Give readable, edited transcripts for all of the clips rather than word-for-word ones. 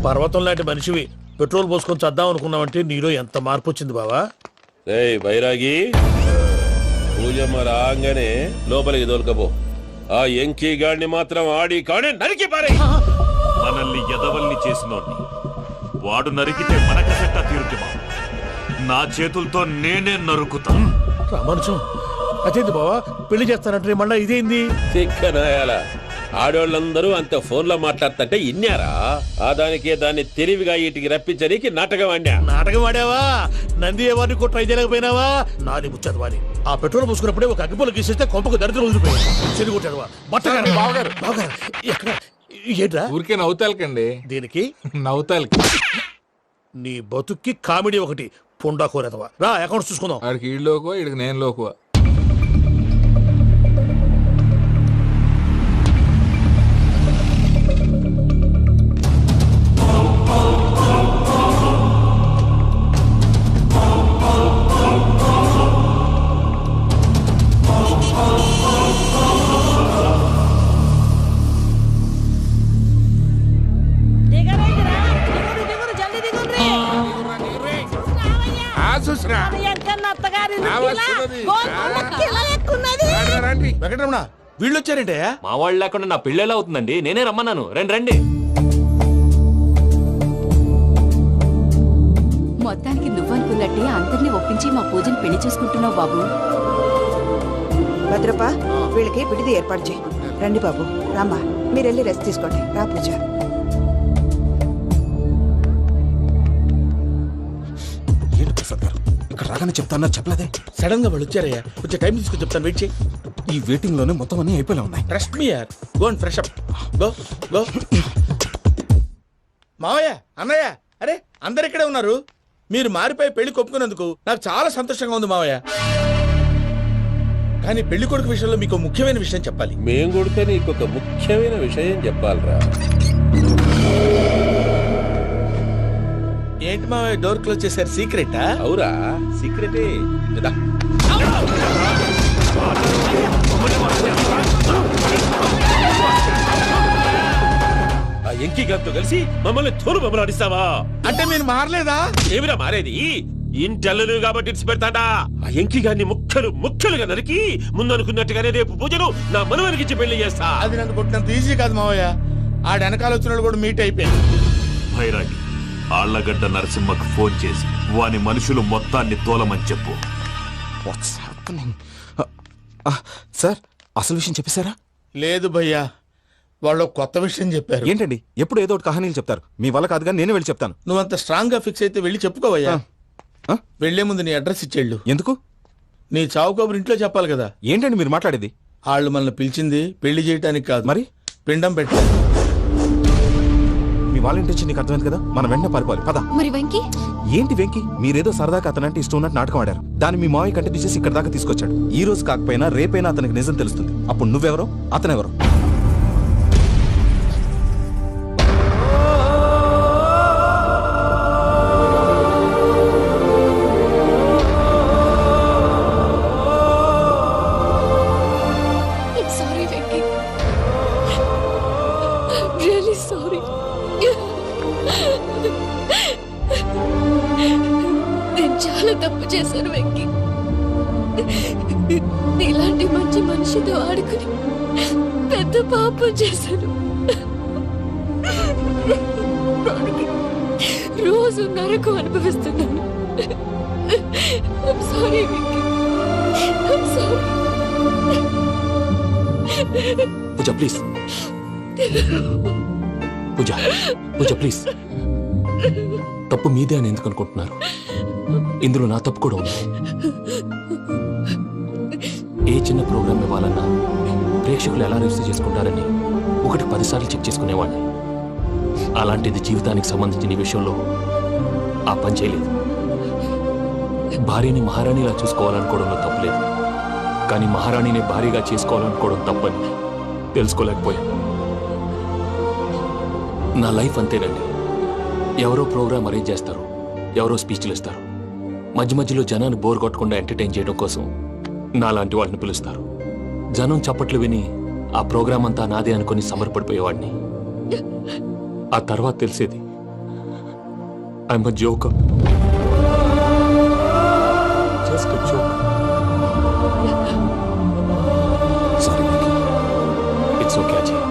పర్వతం లాంటి మనిషివి పెట్రోల్ పోసుకొని చద్దాం అనుకున్నావంటే నీలో ఎంత మార్పు వచ్చింది బావా. ఏయ్ బైరాగి, పూజమ్మ రాగానే లోపలికి దొరకపో. ఆ ఎంకీ గాడిని మాత్రం ఆడి కాడే నరికి పారే. మనల్ని ఎదవల్ని చేసినోడ్ని వాడు నరికితే మనకసెట్టా తీరుతుమా? నా చేతులతో నేనే నరుకుతా. రామానుజం అదేంది బావా, పెళ్లి చేస్తానంటే మళ్ళా ఇదేంది? తిక్కనాయాల ఆడోళ్ళందరూ అంత ఫోన్ లో మాట్లాడుతుంటే ఇన్నారా? ఆ దానికే దాన్ని తెలివిగా వీటికి రప్పించడానికి నాటకం ఆడా. నాటకం ఆడావా? నంది ఎవరిని కూడా ట్రై చేయలేకపోయినావా? నాది ముచ్చదు వాని. ఆ పెట్రోల్ పోసుకున్నప్పుడే ఒక అగ్గిపోలు గీసేస్తే కొంపకు దరిద్రం వదిలిపోయాడు. చెరుగొట్టాడు బట్టగారు. బావగారు ఎక్కడ ఏంట్రా? ఊరికే నవ్వుతాలకండి. దీనికి నవ్వుతాలకి నీ బతుక్కి కామెడీ ఒకటి పుండా కోరేదవా. రా అకౌంట్స్ చూసుకుందాం. ఆడికి ఈడు లోకువ, ఈడికి నేను లోకువ. వెంకటరమణ వీళ్ళు వచ్చారంటే మా వాళ్ళు లేకుండా నా పెళ్ళి ఎలా అవుతుందండి? నేనే రమ్మన్నాను. రండి రండి. మొత్తానికి నువ్వనుకున్నట్టే అందరినీ ఒప్పించి మా పూజను పెళ్లి చేసుకుంటున్నావు బాబు. భద్రప్ప వీళ్ళకి విడిది ఏర్పాటు చేయి. రండి బాబు, రామ్మా మీరు వెళ్ళి రెస్ట్ తీసుకోండి. రా పూజ. ఏంటి ప్రసాద్ గారు ఇక్కడ రాగానే చెప్తాను చెప్పలేదే? సడన్ గా వాళ్ళు వచ్చారయ్యా, కొంచెం టైం తీసుకుని చెప్తాను. వెయిట్ చేయి. ఈ వెయిటింగ్ లోనే మొత్తం అన్ని అయిపోయినా ఉన్నాయి. ట్రస్ట్ మీ యార్. Go and fresh up. Go go. మావయ్య, అన్నయ్య, అరే అందరు ఇక్కడే ఉన్నారు. మీరు మారిపోయి పెళ్లి కొప్పుకున్నందుకు నాకు చాలా సంతోషంగా ఉంది మావయ్య. కానీ పెళ్లి కొడుకు విషయంలో మీకు ముఖ్యమైన విషయం చెప్పాలి. మేం కొడితే నీకు ఒక ముఖ్యమైన విషయం చెప్పాలరా. ఏంటి మావయ్య డోర్ క్లోజ్ చేశారు? సీక్రెటా? అవురా, సీక్రెటే. ఆ ఎంకీ గారితో కలిసి మమ్మల్ని తోలు బొమ్మలాడిస్తావా? అంటే మీరు మారలేదా? ఏమిరా మారేది? ఇంటల్లు కాబట్టి ఇడిచి పెడతాడా? ఆ ఎంకీ గారిని ముక్కలుగా నరికి ముందనుకున్నట్టుగానే రేపు పూజను నా మనవనికిచ్చి పెళ్లి చేస్తా. అది నన్ను కొట్టినంత ఈజీ కాదు మావయ్య. ఆ వెనకాల వచ్చిన వాళ్ళు కూడా మీట్ అయిపోయారు. భైరాగి, ఆళ్లగడ్డ నరసింహకు ఫోన్ చేసి వాని మనుషులు మొత్తాన్ని తోలమని చెప్పు. సార్ అసలు విషయం చెప్పేశారా? లేదు భయ్యా, వాళ్ళు కొత్త విషయం చెప్పారు. ఏంటండి ఎప్పుడు ఏదో ఒకటి కహానీలు చెప్తారు. మీ వల్ల కాదుగా నేనే వెళ్ళి చెప్తాను. నువ్వంత స్ట్రాంగ్ గా ఫిక్స్ అయితే వెళ్ళి చెప్పుకోవయ్యా. వెళ్లే ముందు నీ అడ్రస్ ఇచ్చేళ్ళు. ఎందుకు? నీ చావు కబురు ఇంట్లో చెప్పాలి కదా. ఏంటండి మీరు మాట్లాడేది? వాళ్ళు మనల్ని పిలిచింది పెళ్లి చేయటానికి కాదు, మరి పిండం పెట్టాలి. మీ వాళ్ళ ఇంటి నీకు అర్థమైంది కదా, మనం వెంటనే పారిపోవాలి. పద. మరి వెంకీ? ఏంటి వెంకీ? మీరేదో సరదాగా అతనంటే ఇష్టం ఉన్నట్టు నాటకం ఆడారు. దాన్ని మీ మావయ్య కంటే తీసేసి ఇక్కడ దాకా తీసుకొచ్చాడు. ఈ రోజు కాకపోయినా రేపైనా అతనికి నిజం తెలుస్తుంది. అప్పుడు నువ్వెవరో అతనెవరో. Sorry Venky, really sorry. నేను చాలా తప్పు చేశాను వెంకీ. నీలాంటి మంచి మనిషితో ఆడుకుని పెద్ద పాపం చేశాను. రోజు నరకం అనుభవిస్తున్నాను. Sorry Venky, sorry. Pooja please. Pooja please. తప్పు మీదే అని ఎందుకు అనుకుంటున్నారు? ఇందులో నా తప్పు కూడా ఉంది. ఏ చిన్న ప్రోగ్రామ్ ఇవ్వాలన్నా ప్రేక్షకులు ఎలా రిసీవ్ చేసుకుంటారని 1-10 సార్లు చెక్ చేసుకునేవాడిని. అలాంటిది జీవితానికి సంబంధించిన ఈ విషయంలో ఆ పని చేయలేదు. భార్యని మహారాణిలా చూసుకోవాలనుకోవడంలో తప్పులేదు, కానీ మహారాణిని భారీగా చేసుకోవాలనుకోవడం తప్పని తెలుసుకోలేకపోయాను. నా లైఫ్ అంతేనండి. ఎవరో ప్రోగ్రామ్ అరేంజ్ చేస్తారు, ఎవరో స్పీచ్లు ఇస్తారు. మధ్య మధ్యలో జనాన్ని బోర్ కొట్టకుండా ఎంటర్టైన్ చేయడం కోసం నాలాంటి వాళ్ళని పిలుస్తారు. జనం చప్పట్లు విని ఆ ప్రోగ్రామ్ అంతా నాదే అనుకుని సమర్పడిపోయేవాడిని. ఆ తర్వాత తెలిసేది I'm a joker. Just a joke. Sorry it's okay Ajay.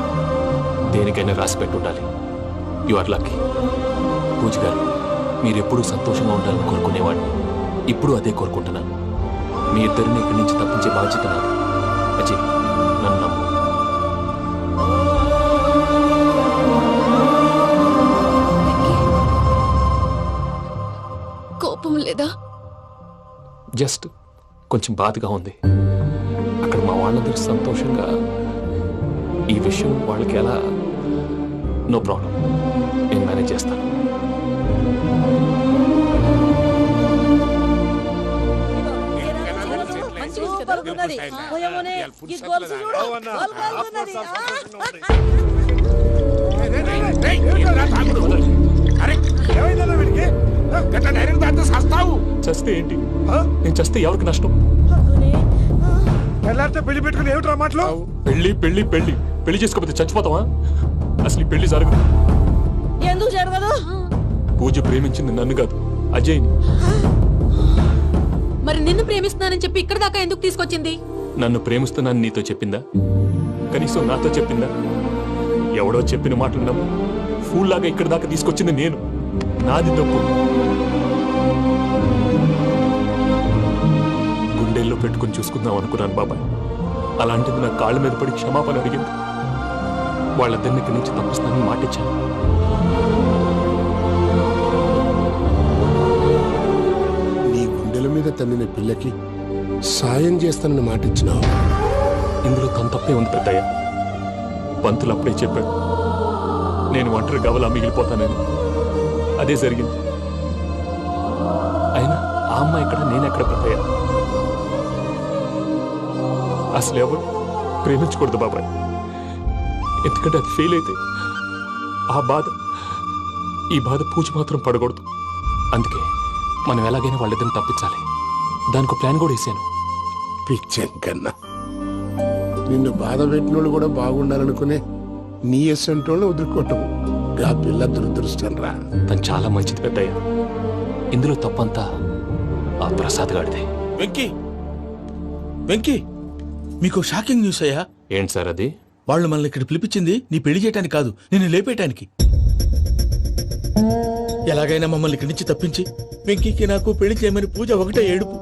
దేనికైనా రాసి పెట్టి ఉండాలి. You are lucky. పూజ గారు, మీరు ఎప్పుడూ సంతోషంగా ఉండాలని కోరుకునేవాడిని. ఇప్పుడు అదే కోరుకుంటున్నాను. మీ ఇద్దరిని ఇక్కడి నుంచి తప్పించే బాధ్యత నాది. అజయ్, నన్ను నమ్ము. కోపం లేదా? జస్ట్ కొంచెం బాధగా ఉంది. అక్కడ మా వాళ్ళందరూ సంతోషంగా ఈ విషయం వాళ్ళకి ఎలా. నో ప్రాబ్లం, నేను మేనేజ్ చేస్తాను. చస్తే ఏంటి? నేను చస్తే ఎవరికి నష్టం? పెళ్లి పెట్టుకుని ఏమిట్రా మాటలు? పెళ్లి పెళ్లి పెళ్లి పెళ్లి చేసుకోకపోతే చచ్చిపోతావా? అసలు ఈ పెళ్లి జరగదు. ఎందుకు జరగదు? పూజ ప్రేమించింది నన్ను కాదు, అజయ్ని. మరి నిన్ను ప్రేమిస్తున్నానని చెప్పి ఇక్కడ దాకా ఎందుకు తీసుకొచ్చింది? నన్ను ప్రేమిస్తున్నాను నీతో చెప్పిందా? కనీసం నాతో చెప్పిందా? ఎవడో చెప్పిన మాటలు నమ్ము ఫూల్ లాగా ఇక్కడ దాకా తీసుకొచ్చింది నేను. నాది తప్పు. గుండెల్లో పెట్టుకుని చూసుకుందాం అనుకున్నాను బాబాయ్. అలాంటిది నా కాళ్ళ మీద పడి క్షమాపణ అడిగింది. వాళ్ళిద్దరిని ఇక్కడి నుంచి తప్పిస్తానని మాటిచ్చాను. నీ గుండెల మీద తన్నిన పిల్లకి సాయం చేస్తానని మాటిచ్చినావు. ఇందులో తన తప్పే ఉంది పెద్దయ్య. పంతులు అప్పుడే చెప్పాడు నేను ఒంటరి గవలా మిగిలిపోతానని. అదే జరిగింది. అయినా ఆ అమ్మాయి ఎక్కడ, నేనెక్కడ పెద్దయ్య? అసలు ఎవరు ప్రేమించకూడదు బాబాయ్. ఎందుకంటే అది ఫెయిల్ అయితే ఈ బాధ పూజ మాత్రం పడకూడదు. అందుకే మనం ఎలాగైనా వాళ్ళిద్దరిని తప్పించాలి. దానికి ప్లాన్ కూడా వేసాను. పిచ్చంకన్నా నిన్ను బాధ పెట్టినోళ్ళు కూడా బాగుండాలనుకునే నీ ఎస్సంటోళ్ళు వదులుకోవటం ఆ పిల్ల దురదృష్టం రా. తను చాలా మంచిది పెద్దయ్య. ఇందులో తప్పంతా ఆ ప్రసాద్ గాడిదే. వెంకీ వెంకీ, మీకు షాకింగ్ న్యూస్ అయ్యా. ఏంటి సార్ అది? వాళ్ళు మనల్ని ఇక్కడ పిలిపించింది నీ పెళ్లి చేయటానికి కాదు, నిన్ను లేపేయటానికి. ఎలాగైనా మమ్మల్ని ఇక్కడి నుంచి తప్పించి వెంకీకి నాకు పెళ్లి చేయమని పూజ ఒకటే ఏడుపు.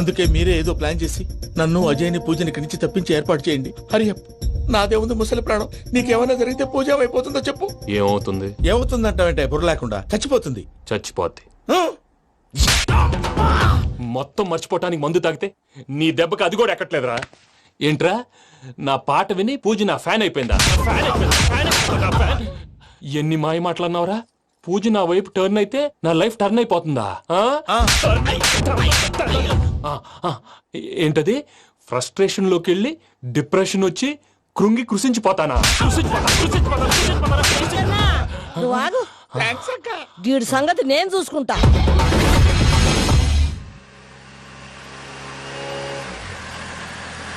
అందుకే మీరే ఏదో ప్లాన్ చేసి నన్ను అజయ్ని పూజని ఇక్కడి నుంచి తప్పించి ఏర్పాటు చేయండి. హరియప్, నాదే ఉంది ముసలి ప్రాణం. నీకేమైనా జరిగితే పూజ అయిపోతుందో చెప్పు. ఏమవుతుంది? ఏమవుతుందంటావంటే బుర్ర లేకుండా చచ్చిపోతుంది. చచ్చిపోద్ది. ఆ? మొత్తం మర్చిపోవటానికి మందు తాగితే నీ దెబ్బకి అది కూడా ఎక్కట్లేదురా. ఏంట్రా, నా పాట విని పూజ నా ఫ్యాన్ అయిపోయిందా? ఎన్ని మాయ మాటలన్నావురా? పూజ నా వైపు టర్న్ అయితే నా లైఫ్ టర్న్ అయిపోతుందా? ఏంటది? ఫ్రస్ట్రేషన్ లోకి వెళ్ళి డిప్రెషన్ వచ్చి కృంగి కృషించిపోతానా? వీడి సంగతి నేను చూసుకుంటా.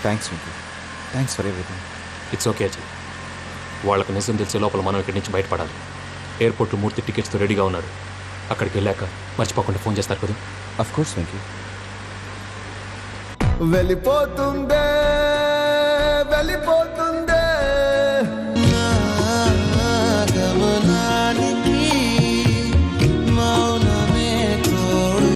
Thanks Venky. Thanks for everything. It's okay Ajay. వాళ్ళకి నిజం తెలిసే లోపల మనం ఇక్కడి నుంచి బయటపడాలి. ఎయిర్పోర్ట్లో 3 టికెట్స్తో రెడీగా ఉన్నాడు. అక్కడికి వెళ్ళాక మర్చిపోకుండా ఫోన్ చేస్తారు కదా. Of course Venky. వెళ్ళిపోతుందే వెళ్ళిపోతుందే గమనానికి మౌనమే తోడు.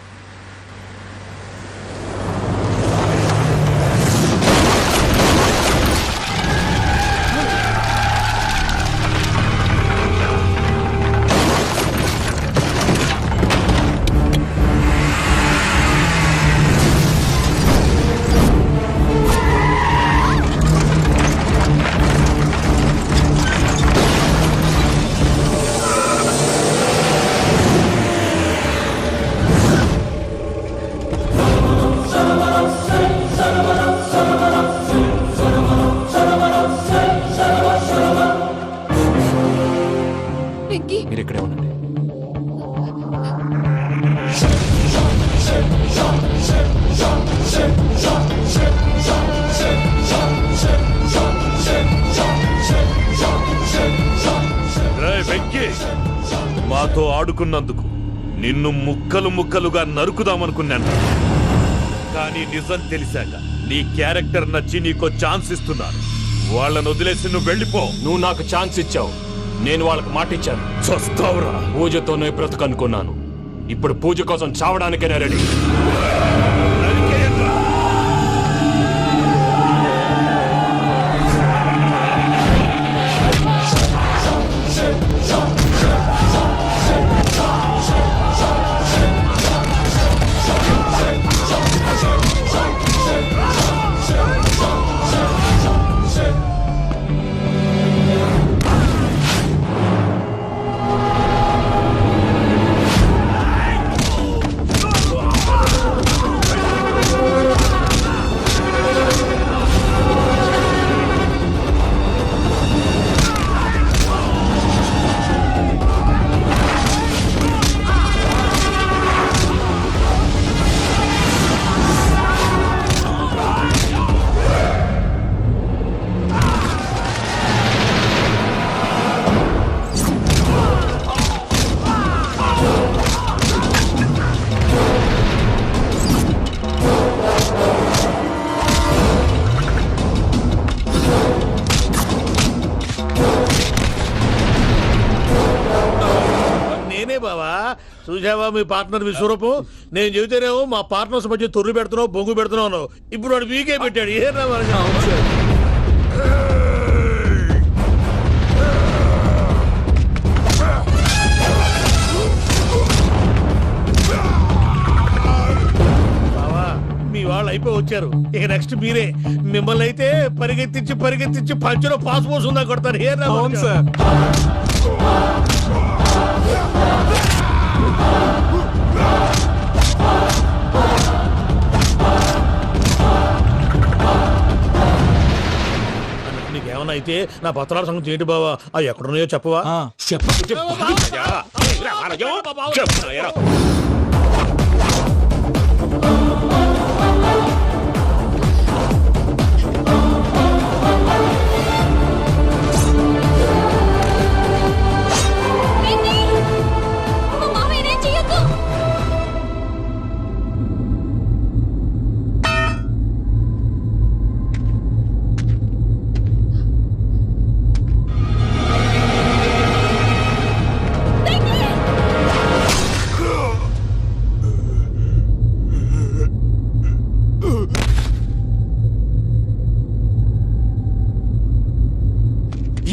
వెంకీ, మీరు ఇక్కడే ఉండండి. రేయ్ వెంకీ, మాతో ఆడుకున్నందుకు నిన్ను ముక్కలు ముక్కలుగా నరుకుదామనుకున్నాను. కానీ నిజం తెలిసాక నీ క్యారెక్టర్ నచ్చి నీకో ఛాన్స్ ఇస్తున్నాను. వాళ్ళను వదిలేసి నువ్వు వెళ్ళిపో. నువ్వు నాకు ఛాన్స్ ఇచ్చావు, నేను వాళ్ళకి మాట ఇచ్చాను. చస్తావురా. పూజతోనే బ్రతుకనుకున్నాను, ఇప్పుడు పూజ కోసం చావడానికైనా రెడీ. నేనే బావా. చూసావా మీ పార్ట్నర్ విశ్వరూపం? నేను చెబితేనేమో మా పార్ట్నర్స్ మధ్య తొర్రు పెడుతున్నావు, బొంగు పెడుతున్నావు. ఇప్పుడు వాడు వీకే పెట్టాడు. ఏనా బావా, మీ వాళ్ళు అయిపోయి వచ్చారు. ఇక నెక్స్ట్ మీరే. మిమ్మల్ని అయితే పరిగెత్తించి పంచలో పాస్ పోసుందా కొడతారు. ఏనా నీకేమన్నా అయితే నా పత్రాల సంగతి ఏంటి బావా? అవి ఎక్కడున్నాయో చెప్పవా?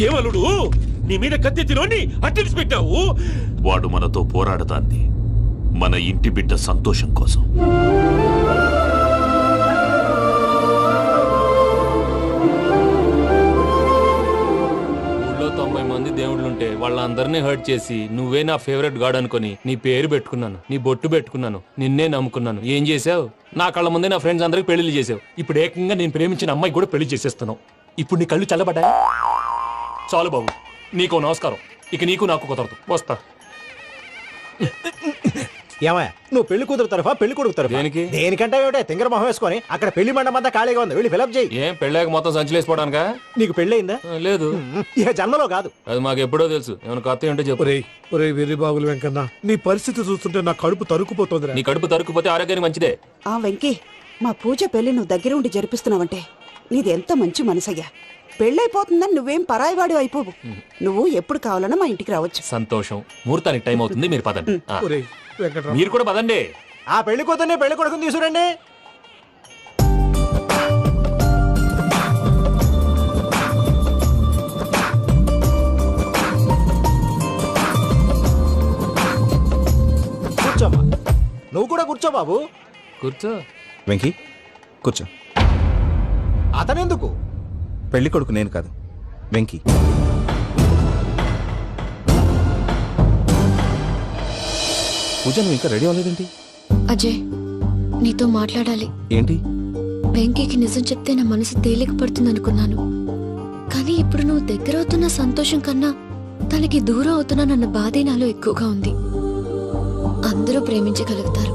ఏమలుడు, నీ మీద కత్తెత్తిలోని అట్టెలిసి పెట్టావు. వాడు మనతో పోరాడతాంది మన ఇంటి బిడ్డ సంతోషం కోసం. ఊళ్ళో 90 మంది దేవుళ్ళుంటే వాళ్ళందరినీ హర్ట్ చేసి నువ్వే నా ఫేవరెట్ గాడ్ అనుకుని నీ పేరు పెట్టుకున్నాను, నీ బొట్టు పెట్టుకున్నాను, నిన్నే నమ్ముకున్నాను. ఏం చేసావు? నా కళ్ళ ముందే నా ఫ్రెండ్స్ అందరికి పెళ్లి చేసావు. ఇప్పుడు ఏకంగా నేను ప్రేమించిన అమ్మాయి కూడా పెళ్లి చేసేస్తున్నావు. ఇప్పుడు నీ కళ్ళు చల్లబడ్డాయి. చాలు బాబు, నీకో నమస్కారం. ఇక నీకు నాకు కుదరదు. వస్తా. ఏమయ్య, నువ్వు పెళ్లి కూతురు తరఫా పెళ్లి కొడుకు తరఫా? దేనికి? దేనికంటే ఏమిటే తింగర మొహం వేసుకొని అక్కడ పెళ్లి మండపం అంతా ఖాళీగా ఉంది, వెళ్ళి ఫిలప్ చేయి. ఏం పెళ్ళాక మొత్తం సంచలేసిపోవడానికా? నీకు పెళ్ళయిందా? లేదు. ఇక జన్మలో కాదు. అది మాకు ఎప్పుడో తెలుసు. ఏమైనా కొత్త ఉంటే చెప్పు. ఒరే వెర్రి బాగులు వెంకన్న, నీ పరిస్థితి చూస్తుంటే నా కడుపు తరుక్కుపోతుంది. నీ కడుపు తరుక్కుపోతే ఆరోగ్యానికి మంచిదే. ఆ వెంకీ, మా పూజ పెళ్లి నువ్వు దగ్గర ఉండి జరిపిస్తున్నావంటే నీది ఎంత మంచి మనసయ్యా. పెళ్ళైపోతుందని నువ్వేం పరాయివాడు అయిపోవు. నువ్వు ఎప్పుడు కావాలన్నా మా ఇంటికి రావచ్చు. సంతోషం. ముహూర్తానికి టైం అవుతుంది, మీరు పదండి. ఆ. ఒరేయ్ వెంకట్రావు, మీరు కూడా పదండి. ఆ పెళ్లి కూతుర్ని పెళ్లి కొడుకుని తీసుకురండి. కూర్చోమ్మా. నువ్వు కూడా కూర్చో బాబు. కూర్చో. వెంకీ కూర్చో. అతనెందుకు? పెళ్లి కొడుకు నేను కాదు, వెంకీ. పూజ, నువ్వు ఇంకా రెడీ అవ్వలేదేంటి? అజయ్, నీతో మాట్లాడాలి. ఏంటి? వెంకీకి నిజం చెప్తే నా మనసు తేలిక పడుతుంది అనుకున్నాను. కానీ ఇప్పుడు నువ్వు దగ్గరవుతున్న సంతోషం కన్నా తనకి దూరం అవుతున్నానన్న బాధే నాలో ఎక్కువగా ఉంది. అందరూ ప్రేమించగలుగుతారు,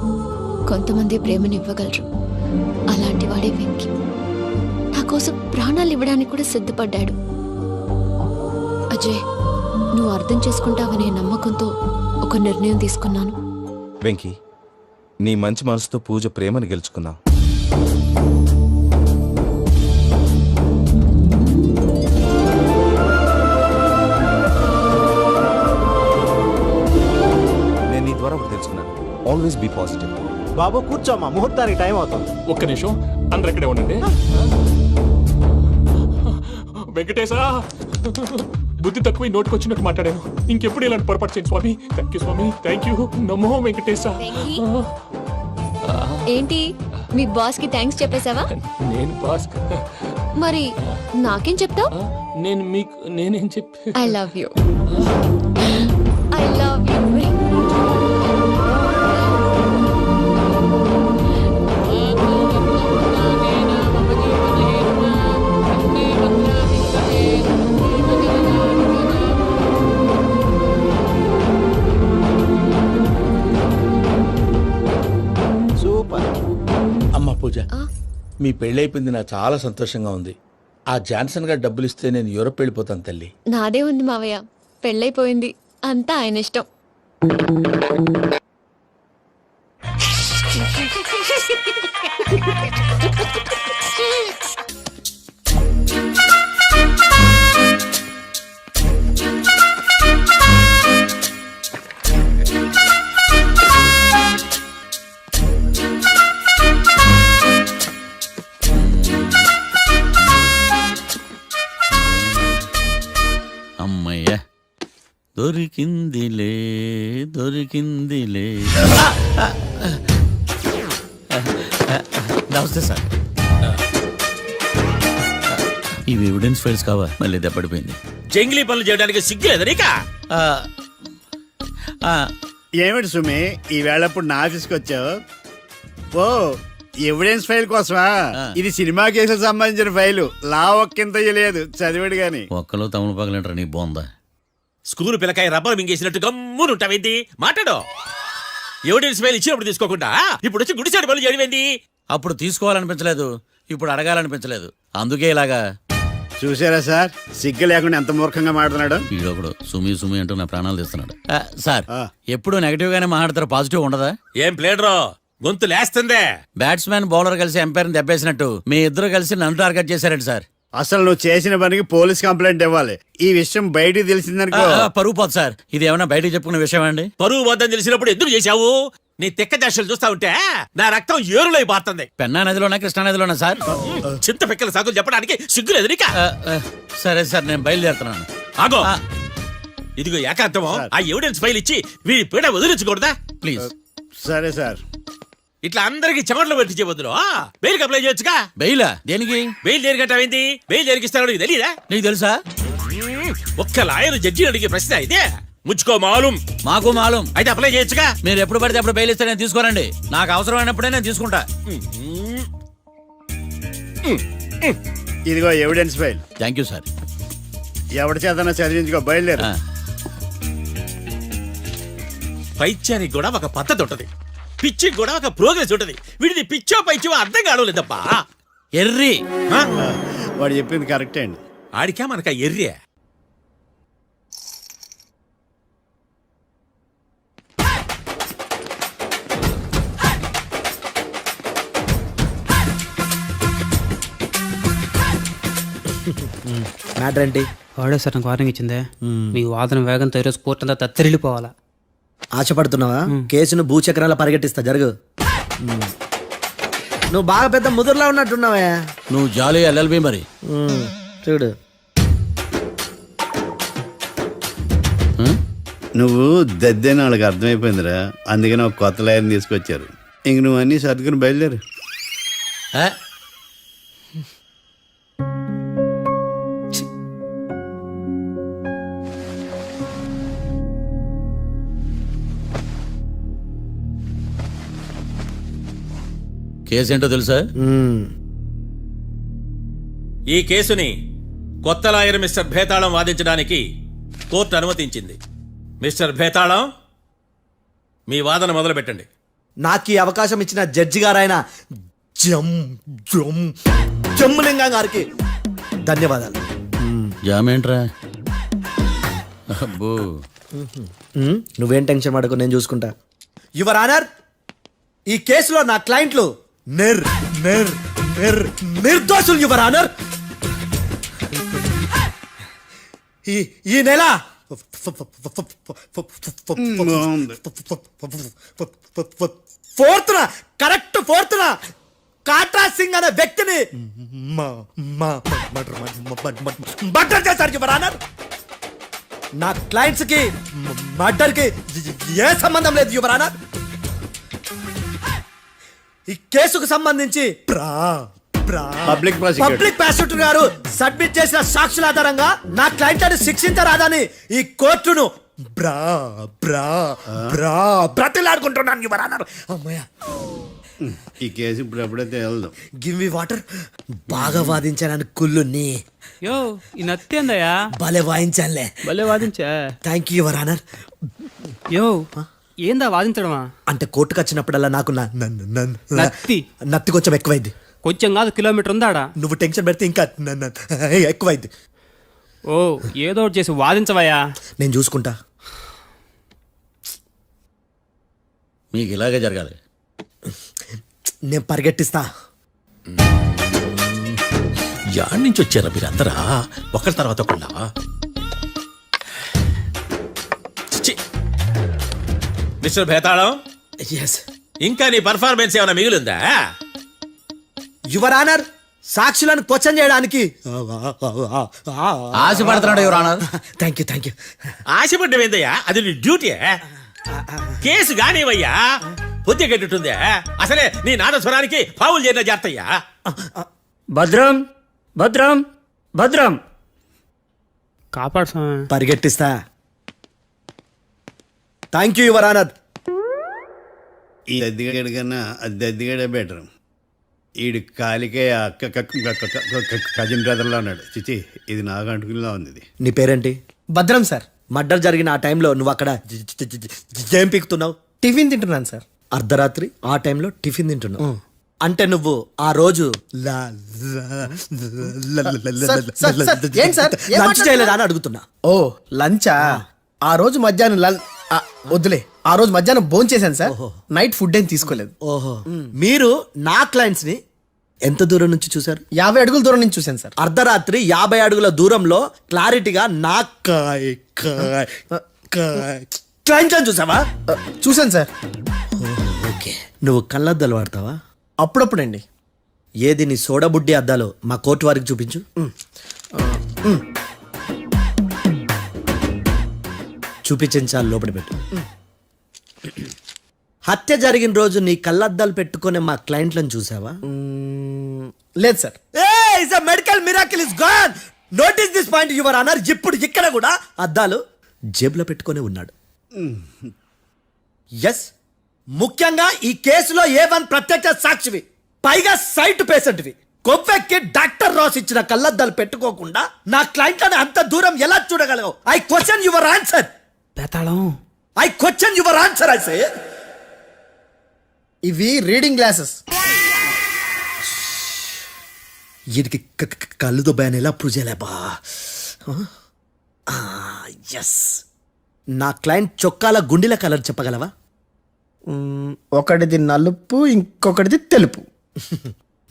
కొంతమంది ప్రేమనివ్వగలరు. అలాంటి వాడే వెంకీ. నా కోసం ప్రాణాలు ఇవ్వడానికి కూడా సిద్ధపడ్డాడు. అజయ్, నువ్వు అర్థం చేసుకుంటావనే నమ్మకంతో ఒక నిర్ణయం తీసుకున్నాను. వెంకీ, నీ మంచి మనసుతో పూజ ప్రేమను గెలుచుకున్నావు. నేను నీ ద్వారా ఒకటి తెలుసుకున్నాను. Always be positive. బాబు కూర్చోమ్మా, ముహూర్తానికి టైం అవుతుంది. ఒక్క నిమిషం, అందరు ఇక్కడే ఉండండి. వెంకటేశా, బుద్ధి తక్కువ నోటుకొచ్చినట్టు మాట్లాడాను. ఇంకెప్పుడు ఇలాంటి పొరపాటు చేయండి స్వామి. థ్యాంక్ యూ స్వామి, థ్యాంక్ యూ. నమో వెంకటేశా. ఏంటి మీ బాస్ కి థ్యాంక్స్ చెప్పేశావా? నేను బాస్ మరి నాకేం చెప్తావు? నేను మీకు నేనేం చెప్పి I love you. I love you. Super. అమ్మ పూజ, మీ పెళ్ళైపోయింది నాకు చాలా సంతోషంగా ఉంది. ఆ జాన్సన్ గారు డబ్బులు ఇస్తే నేను యూరోప్ వెళ్ళిపోతాను తల్లి. నాదే ఉంది మావయ్య, పెళ్ళైపోయింది, అంతా ఆయన ఇష్టం. అమ్మయ్య, దొరికిందిలే దొరికిందిలే. నమస్తే సార్. ఇవి ఎవిడెన్స్ ఫైల్స్ కావా? మళ్ళీ దెబ్బడిపోయింది. జంగిలీ పనులు చేయడానికి సిగ్గులేదు నీకా? ఏమిటి సుమి, ఈ వేళప్పుడు నా ఆఫీస్కి వచ్చావు? ఓ, ఎవిడెన్స్ ఫైల్ కోసమా? ఇది సినిమా కేసులకు సంబంధించిన ఫైలు. లా ఒక్కింత లేదు, చదివాడు గాని. ఒక్కలో తమను పగలంటారు నీ బోందా. స్కూలు పిల్లకాయ రబ్బర్ మింగేసినట్టు గమ్మునుంటావేంది? మాట్లాడో. ఎవిడెన్స్ ఫైల్ ఇచ్చినప్పుడు తీసుకోకుండా ఇప్పుడు వచ్చి గుడిసాడు పనులు చేయడమేంది? అప్పుడు తీసుకోవాలనిపించలేదు, ఇప్పుడు అడగాలనిపించలేదు, అందుకే ఇలాగా. చూసారా సార్, సిగ్గు లేకుండా ఎంత మూర్ఖంగా మాట్లాడుతున్నాడు. వీడొకడు సుమి సుమి అంటూ నా ప్రాణాలు తీస్తున్నాడు. సార్, ఎప్పుడు నెగటివ్ గానే మాట్లాడతారు, పాజిటివ్ ఉండదా? ఏం ప్లేడరో గొంతు లేస్తుందే. బ్యాట్స్మెన్ బౌలర్ కలిసి ఎంపైర్ దెబ్బేసినట్టు మీ ఇద్దరు కలిసి నన్ను టార్గెట్ చేశారండి సార్. అసలు నువ్వు చేసిన పనికి పోలీస్ కంప్లైంట్ ఇవ్వాలి. ఈ విషయం బయటికి తెలిసిందనుకో పరువు పోదు సార్. ఇది ఏమైనా బయటకు చెప్పుకునే విషయం అండి? పరువు వద్దని తెలిసినప్పుడు ఎందుకు చేశావు? నీ తెక్క దశలు చూస్తా ఉంటే నా రక్తం ఏరులై పారుతుంది. పెన్నా నదిలోనా కృష్ణా నదిలోనా సార్? చింత పిక్కల సాగులు చెప్పడానికి సిగ్గులేదు నీకా? సరే సార్, నేను బయలుదేరుతున్నాను. ఆగో, ఇదిగో ఏకాంతమో ఆ ఎవిడెన్స్ ఫైల్ ఇచ్చి వీడి పీడ వదిలించకూడదా? ప్లీజ్. సరే సార్. ఇట్లా అందరికి చెమటలు పెట్టించే బదులు బెయిల్ అప్లై చేయొచ్చుగా. బెయిలా? దేనికి? బెయిల్ దేనికంటావేంది? బెయిల్ దేనికిస్తాడో తెలీదా? నీకు తెలుసా? ఒక్క లాయర్ జడ్జి అడిగే ప్రశ్న అయితే ముచ్చుకో మాలూం. మాకు మాలూం. అయితే అప్లై చేయొచ్చుగా. మీరు ఎప్పుడు పడితే అప్పుడు బెయిల్ ఇస్తే నేను తీసుకోనండి. నాకు అవసరమైనప్పుడే నేను తీసుకుంటా. ఇదిగో evidence file. Thank you sir. ఎవరి చేతనా చదివించుకో, బయలుదేరు. పైత్యానికి కూడా ఒక పద్ధతి ఉంటది, పిచ్చికి కూడా ఒక ప్రోగ్రెస్ ఉంటది. వీడిది పిచ్చో పైచో అర్థం కావలేదప్పా. ఎర్రి. వాడు చెప్పింది కరెక్టే అండి. ఆడికా మనక ఎర్రే. మ్యాటర్ ఏంటి? వాడే సార్ నాకు వార్నింగ్ ఇచ్చిందే. మీ వాదన వేగంతో ఈరోజు కోర్టు అంతా తత్తరిల్లిపోవాలా. ఆశపడుతున్నావా? కేసును భూచక్రాల పరిగెట్టిస్తా, జరుగు. నువ్వు బాగా పెద్ద ముదురులా ఉన్నట్టున్నావే. నువ్వు జాలి ఎల్ఎల్బి మరి. చూడు, నువ్వు దద్దేని వాళ్ళకి అర్థమైపోయిందిరా, అందుకని ఒక కొత్త లాయర్ని తీసుకొచ్చారు. ఇంక నువ్వు అన్నీ సర్దుకుని బయలుదేరు. కేసు ఏంటో తెలుసా? ఈ కేసుని కొత్త లాయర్ మిస్టర్ భేతాళం వాదించడానికి కోర్టు అనుమతించింది. మిస్టర్ భేతాళం, మీ వాదన మొదలు పెట్టండి. నాకు ఈ అవకాశం ఇచ్చిన జడ్జి గారైన జమ్ములింగం గారికి ధన్యవాదాలు. జామేంట్రా? అబ్బో నువ్వేం టెన్షన్ పడకు, నేను చూసుకుంటా. యువర్ ఆనర్, ఈ కేసులో నా క్లయింట్లు నిర్దోషులు యువర్ ఆనర్. ఈ నెల ఫోర్త్న కాట్రా సింగ్ అనే వ్యక్తిని మర్డర్ చేశారు యువర్ ఆనర్. నా క్లయింట్స్ కి మర్డర్ కి ఏ సంబంధం లేదు యువర్ ఆనర్. ఈ కేసుకు సంబంధించి పబ్లిక్ ప్రాసిక్యూటర్ గారు సబ్మిట్ చేసిన సాక్షుల ఆధారంగా నా క్లయింట్లను శిక్షించరాదని ఈ కోర్టును బ్రతిలాడుకుంటున్నాను యువర్ ఆనర్. అమ్మయ్య, ఈ కేసు ఇప్పుడు ఎప్పుడైతే వెళ్దాం. Give me water. బాగా వాదించాను కుళ్ళుని. యో ఈ నత్తేందయ్యా భలే వాయించానులే. భలే వాదించా. Thank you your honour. యో ఏందా వాదించడమా? అంటే కోర్టుకు వచ్చినప్పుడల్లా నాకు నత్తి కొంచెం ఎక్కువైంది. కొంచెం కాదు, కిలోమీటర్ ఉందాడా. నువ్వు టెన్షన్ పెడితే ఇంకా ఎక్కువైంది. ఓ ఏదో ఒకటి చేసి వాదించవయ్యా. నేను చూసుకుంటా. మీకు ఇలాగే జరగాలి. నేను పరిగెట్టిస్తా. యాడ్ నుంచి వచ్చారా మీరందరా ఒకరి తర్వాత ఒకళ్ళ? మిస్టర్ భేతాళం, ఎస్ ఇంకా నీ పర్ఫార్మెన్స్ ఏమైనా మిగిలిందా? యువర్ ఆనర్, సాక్షులను క్వశ్చన్ చేయడానికి ఆశపడుతున్నాడు యువర్ ఆనర్. Thank you. ఆశపడ్డమేందయ్యా, అది నీ డ్యూటీ. కేసు కానివయ్యా, బుద్ధి కట్టుందే. అసలే నీ నాదస్వరానికి పావులు చేరిన జాతయ్యా. భద్రం భద్రం భద్రం కాపాడు స్వామి. పరిగెట్టిస్తా. Thank you your honour. ఈ దద్దిగడ కన్నా అది దద్దిగడే బెటర్. ఈడు కాలికే కజిన్ బ్రదర్లో ఉన్నాడు. చిచి, ఇది నాకు అంటుకునిలా ఉంది. ఇది నీ పేరేంటి? భద్రం సార్. మర్డర్ జరిగిన ఆ టైంలో నువ్వు అక్కడ ఏం పీకుతున్నావు? టిఫిన్ తింటున్నాను సార్. అర్ధరాత్రి ఆ టైంలో టిఫిన్ తింటున్నావు అంటే నువ్వు ఆ రోజు లంచ్ చేయలేదా అని అడుగుతున్నా. ఓ లంచా? ఆ రోజు మధ్యాహ్నం వద్దులే, ఆ రోజు మధ్యాహ్నం భోజనం చేశాను సార్. నైట్ ఫుడ్ ఏం తీసుకోలేదు. ఓహో, మీరు నా క్లయింట్స్ ని ఎంత దూరం నుంచి చూసారు? 50 అడుగుల దూరం నుంచి చూశాను సార్. అర్ధరాత్రి 50 అడుగుల దూరంలో క్లారిటీగా నా క్లయింట్ చూసావా? చూశాను సార్. ఓకే, నువ్వు కళ్ళద్దాలు వాడతావా? అప్పుడప్పుడండి. ఏది నీ సోడబుడ్డి అద్దాలు మా కోర్టు వారికి చూపించు. చూపించాలి, లోపల పెట్టు. హత్య జరిగిన రోజు నీ కళ్ళద్దాలు పెట్టుకునే మా క్లయింట్లను చూసావా? లేదు sir. Medical miracle is gone. Notice this point your honour. ఇప్పుడు ఇక్కడ కూడా అద్దాలు జేబులో పెట్టుకొని ఉన్నాడు. ఎస్, ముఖ్యంగా ఈ కేసులో A1 ప్రత్యక్ష సాక్షివి, పైగా సైట్ పేషెంట్వి. కొవ్వెక్కి డాక్టర్ రాస్ ఇచ్చిన కళ్ళద్దాలు పెట్టుకోకుండా నా క్లయింట్లను అంత దూరం ఎలా చూడగలవు? I question your answer. బేతాళం, I question your answer. I say ఇవి రీడింగ్ గ్లాసెస్. వీడికి కళ్ళు దొబ్బాయని ఎలా ప్రూవ్ చేయలేబా? ఎస్, నా క్లయింట్ చొక్కాల గుండెల కలర్ చెప్పగలవా? ఒకటిది నలుపు, ఇంకొకటిది తెలుపు.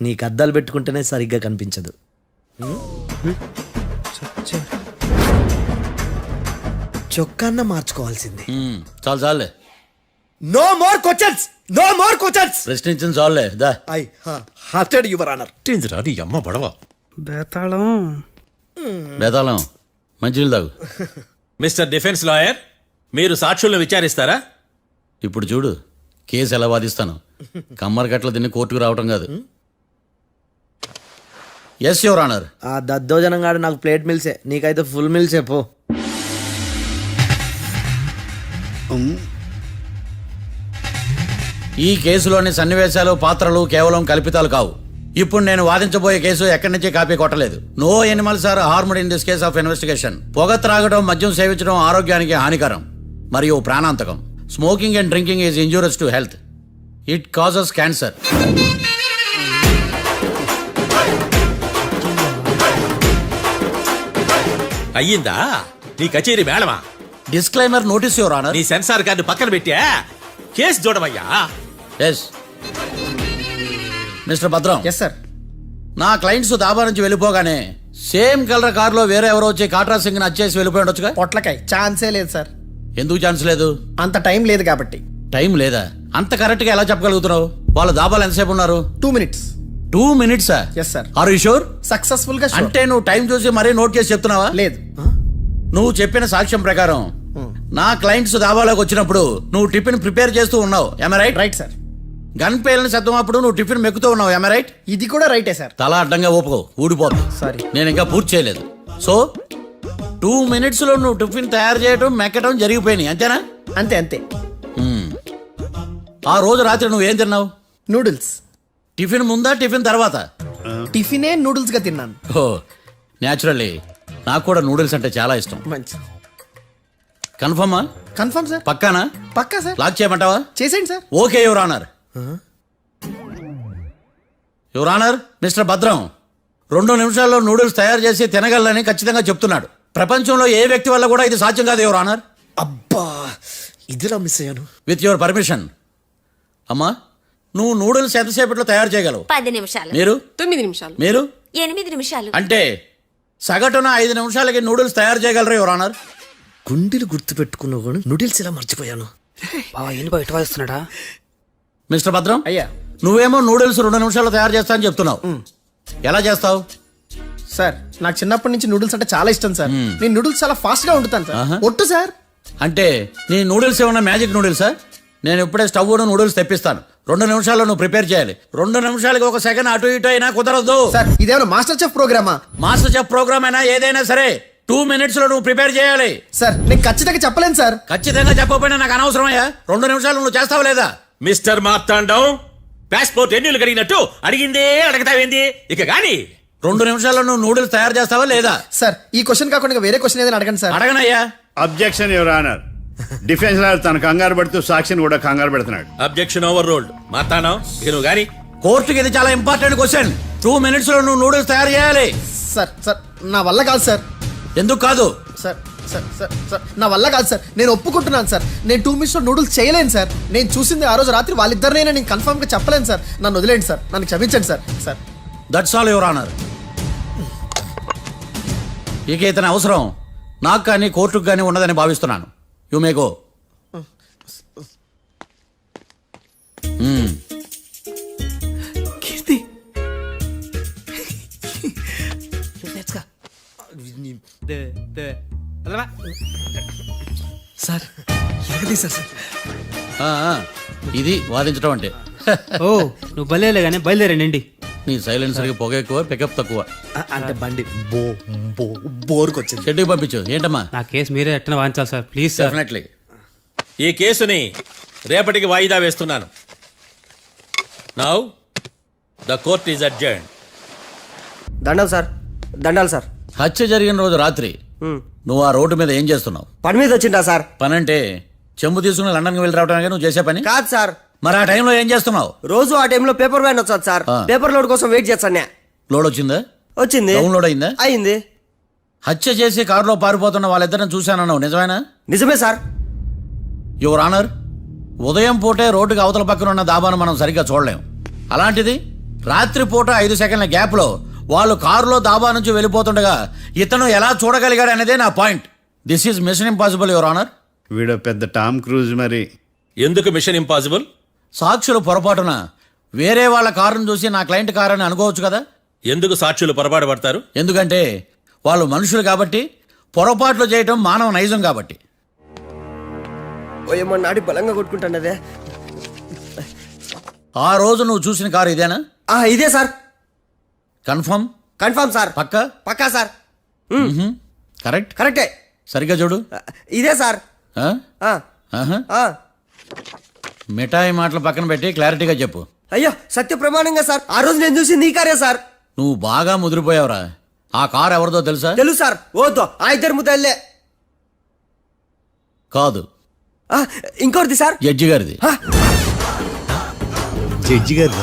నీకు అద్దాలు పెట్టుకుంటేనే సరిగ్గా కనిపించదు. చొక్కాన్న మార్చుకోవాల్సింది. చాలు చాలులే, no more questions, no more questions. ప్రశ్నించిన చాలులే. దా ఐ హార్టెడ్ యువర్ ఆనర్. నీ అమ్మ పడవ. బేతాళం, బేతాళం మంచినీళ్ళు తాగు. మిస్టర్ డిఫెన్స్ లాయర్, మీరు సాక్షులను విచారిస్తారా? ఇప్పుడు చూడు కేసు ఎలా వాదిస్తాను. కమ్మరి కట్ల తిని కోర్టుకు రావటం కాదు. Yes your honour. ఆ దద్దోజనం గాడు నాకు ప్లేట్ మిల్సే, నీకైతే ఫుల్ మిల్సే పో. ఈ కేసులోని సన్నివేశాలు, పాత్రలు కేవలం కల్పితాలు కావు. ఇప్పుడు నేను వాదించబోయే కేసు ఎక్కడి నుంచి కాపీ కొట్టలేదు. No animals are harmed in this case of investigation. పొగ త్రాగడం, మద్యం సేవించడం ఆరోగ్యానికి హానికరం మరియు ప్రాణాంతకం. Smoking and drinking is injurious to health. It causes cancer. అయ్యిందా? నీ కచేరీ మేడమా? Disclaimer notice your honour. నీ సెన్సార్ కార్డు పక్కన పెట్టా కేసు చూడమయ్యా. Yes mister Bhadram. Yes sir. నా క్లయింట్స్ దాబా నుంచి వెళ్ళిపోగానే సేమ్ కలర్ కారులో వేరే ఎవరో వచ్చి కాట్రా సింగ్ ని వచ్చేసి వెళ్ళిపోయి ఉండొచ్చుగా. పొట్లకాయ ఛాన్సే లేదు సార్. ఎందుకు ఛాన్స్ లేదు? అంత టైం లేదు కాబట్టి. టైం లేదా? అంత కరెక్ట్ గా ఎలా చెప్పగలుగుతున్నావు? వాళ్ళు దాబాలు ఎంతసేపు ఉన్నారు? 2 minutes. 2 minutes? Yes sir. Are you sure? Successful గా sure. అంటే నువ్వు టైం చూసి మరీ నోట్ చేసి చెప్తున్నావా? లేదు. నువ్వు చెప్పిన సాక్ష్యం ప్రకారం నా క్లయింట్స్ దాబాలోకి వచ్చినప్పుడు నువ్వు టిఫిన్ ప్రిపేర్ చేస్తూ ఉన్నావు. ఎమ్ రైట్? Right sir. గన్ పేలిన శబ్దం అప్పుడు నువ్వు టిఫిన్ మెక్కుతూ ఉన్నావు. ఎమ్ రైట్? ఇది కూడా రైటే సార్. తల అడ్డంగా ఊపుకో, ఊడిపోతుంది. సారీ. నేను ఇంకా పూర్తి చేయలేదు. సో 2 minutes లో నువ్వు టిఫిన్ తయారు చేయడం మెక్కడం జరిగిపోయినాయి, అంతేనా? అంతే అంతే. ఆ రోజు రాత్రి నువ్వేం తిన్నావు? నూడిల్స్. టిఫిన్ ముందా టిఫిన్ తర్వాత? టిఫినే నూడిల్స్ గా తిన్నాను. ఓ న్యాచురల్లీ నాకు కూడా నూడిల్స్ అంటే చాలా ఇష్టం. మంచి. కన్ఫర్మా? Confirm sir. పక్కానా? పక్కా సార్. లాక్ చేయమంటావా? చేసేయండి sir. Okay your honour. Your honour, mister Bhadram 2 నిమిషాల్లో నూడిల్స్ తయారు చేసి తినగలని ఖచ్చితంగా చెప్తున్నాడు. ప్రపంచంలో ఏ వ్యక్తి వల్ల కూడా ఇది సాధ్యం కాదు యువర్ ఆనర్. అబ్బా ఇదిలా మిస్ అయ్యాను. With your permission. అమ్మా, నువ్వు నూడిల్స్ ఎంతసేపట్లో తయారు చేయగలవు? 10 నిమిషాలు. మీరు? 9 నిమిషాలు. మీరు? 8 నిమిషాలు. అంటే సగటున 5 నిమిషాలకి నూడిల్స్ తయారు చేయగలరు యువర్ ఆనర్. గుండెలు గుర్తు పెట్టుకున్నావు కానీ నూడిల్స్ ఇలా మర్చిపోయాను. మిస్టర్ భద్రం, అయ్యా. నువ్వేమో నూడిల్స్ 2 నిమిషాల్లో తయారు చేస్తా అని చెప్తున్నావు. ఎలా చేస్తావు? సార్ నాకు చిన్నప్పటి నుంచి నూడిల్స్ అంటే చాలా ఇష్టం సార్. నేను నూడిల్స్ చాలా ఫాస్ట్ గా వండుతాను సార్. ఒట్టు సార్. అంటే నీ నూడిల్స్ ఏమన్నా మ్యాజిక్ నూడిల్సా? నేను ఇప్పుడే స్టవ్ నూడిల్స్ తెప్పిస్తాను. 2 నిమిషాల్లో నువ్వు ప్రిపేర్ చేయాలి. 2 నిమిషాలకి 1 సెకండ్ అటు ఇటు అయినా కుదరదు. సార్ ఇదేమన్నా మాస్టర్ చెఫ్ ప్రోగ్రామా? మాస్టర్ చెఫ్ ప్రోగ్రామ్ అయినా ఏదైనా సరే 2 minutes లో నువ్వు ప్రిపేర్ చేయాలి. సార్ నేను ఖచ్చితంగా చెప్పలేను సార్. ఖచ్చితంగా చెప్పకపోయినా నాకు అనవసరమయ్యా. 2 నిమిషాలు నువ్వు చేస్తావా లేదా? మిస్టర్ మార్తాండం, పాస్పోర్ట్ ఎన్నిళ్ళు కడిగినట్టు అడిగిందే అడగతావేంది? ఇక గాని 2 నిమిషాల్లో నువ్వు నూడిల్స్ తయారు చేస్తావా లేదా? సార్ ఈ క్వశ్చన్ కాకుండా ఇంకా వేరే క్వశ్చన్ ఏదైనా అడగండి సార్. అడగనయ్యా. Objection your honour. Defence lawyer తన కంగారు పడుతూ సాక్షిని కూడా కంగారు పెడుతున్నాడు. Objection over ruled. మార్తాండం, ఇక నువ్వు గాని. కోర్టుకి ఇది చాలా ఇంపార్టెంట్ క్వశ్చన్. 2 minutes లో నువ్వు నూడిల్స్ తయారు చేయాలి. సార్ సార్ నా వల్ల కాదు సార్. ఎందుకు కాదు? సార్ సార్ సార్ సార్ నా వల్ల కాదు సార్. నేను ఒప్పుకుంటున్నాను సార్. నేను 2 minutes లో నూడిల్స్ చేయలేను సార్. నేను చూసింది ఆ రోజు రాత్రి వాళ్ళిద్దరినైనా నేను కన్ఫర్మ్ గా చెప్పలేను సార్. నన్ను వదిలేండి సార్. నన్ను క్షమించండి sir. Sir that's all your honour. ఇక ఇతని అవసరం నాకు కానీ కోర్టుకు కానీ ఉండదని భావిస్తున్నాను. You may go. Keerthi sir ఎరగదీశారు సార్. ఇది వాదించడం అంటే. ఓ నువ్వు బయలుదేరలే కానీ బయలుదేరండి. నీ సైలెన్సర్కి పొగ ఎక్కువ, పికప్ తక్కువ. అంటే బండి బోర్కి వచ్చింది. షెడ్యూల్ పంపించు. ఏంటమ్మా? నా కేసు మీరే ఎట్టన వాయించాలి సార్, ప్లీజ్ సార్. డెఫినెట్లీ. ఈ కేసుని రేపటికి వాయిదా వేస్తున్నాను. Now the court is adjourned. దండాలు సార్. దండాలు సార్. హత్య జరిగిన రోజు రాత్రి నువ్వు ఆ రోడ్డు మీద ఏం చేస్తున్నావు? పని మీద వచ్చిందా సార్? పని అంటే చెంబు తీసుకుని లండన్కి వెళ్ళి రావడానికి నువ్వు చేసే పని కాదు సార్. మరి ఆ టైంలో ఏం చేస్తున్నావు? రోజు ఆ టైంలో పేపర్ వ్యాన్ వచ్చాది సార్. పేపర్ లోడ్ కోసం వెయిట్ చేస్తాను. లోడ్ వచ్చిందా? వచ్చింది. డౌన్లోడ్ అయిందా? అయింది. హత్య చేసి కారులో పారిపోతున్న వాళ్ళిద్దరిని చూశానన్నావు, నిజమేనా? నిజమే సార్. యువర్ ఆనర్, ఉదయం పూటే రోడ్డుకి అవతల పక్కన ఉన్న దాబాను మనం సరిగ్గా చూడలేం. అలాంటిది రాత్రి పూట 5 సెకండ్ల గ్యాప్లో వాళ్ళు కారులో దాబా నుంచి వెళ్ళిపోతుండగా ఇతను ఎలా చూడగలిగాడు అనేదే నా point. This is mission impossible your honour. వీడు పెద్ద టామ్ క్రూజ్ మరి. ఎందుకు మిషన్ ఇంపాసిబుల్? సాక్షులు పొరపాటున వేరే వాళ్ళ కారును చూసి నా క్లయింట్ కారు అని అనుకోవచ్చు కదా. ఎందుకు సాక్షులు పొరపాటు పడతారు? ఎందుకంటే వాళ్ళు మనుషులు కాబట్టి, పొరపాట్లు చేయటం మానవ నైజం కాబట్టి. నాడి బలంగా కొట్టుకుంటానదే. ఆ రోజు నువ్వు చూసిన కారు ఇదేనా? ఇదే సార్. కన్ఫర్మ్? Confirm sir. పక్కా? పక్కా సార్. కరెక్ట్? కరెక్టే. సరిగ్గా చూడు. ఇదే సార్. మిఠాయి మాటలు పక్కన పెట్టి క్లారిటీగా చెప్పు. అయ్యో సత్య ప్రమాణంగా సార్. ఆ రోజు నేను చూసింది ఈ కారే సార్. నువ్వు బాగా ముదిరిపోయావురా. ఆ కారు ఎవరిదో తెలుసా? తెలుసు సార్. ఓతో ఆ ఇద్దరు ముద్దల్లే. కాదు, ఇంకోటిది సార్. జడ్జి గారిది. జడ్జి గారు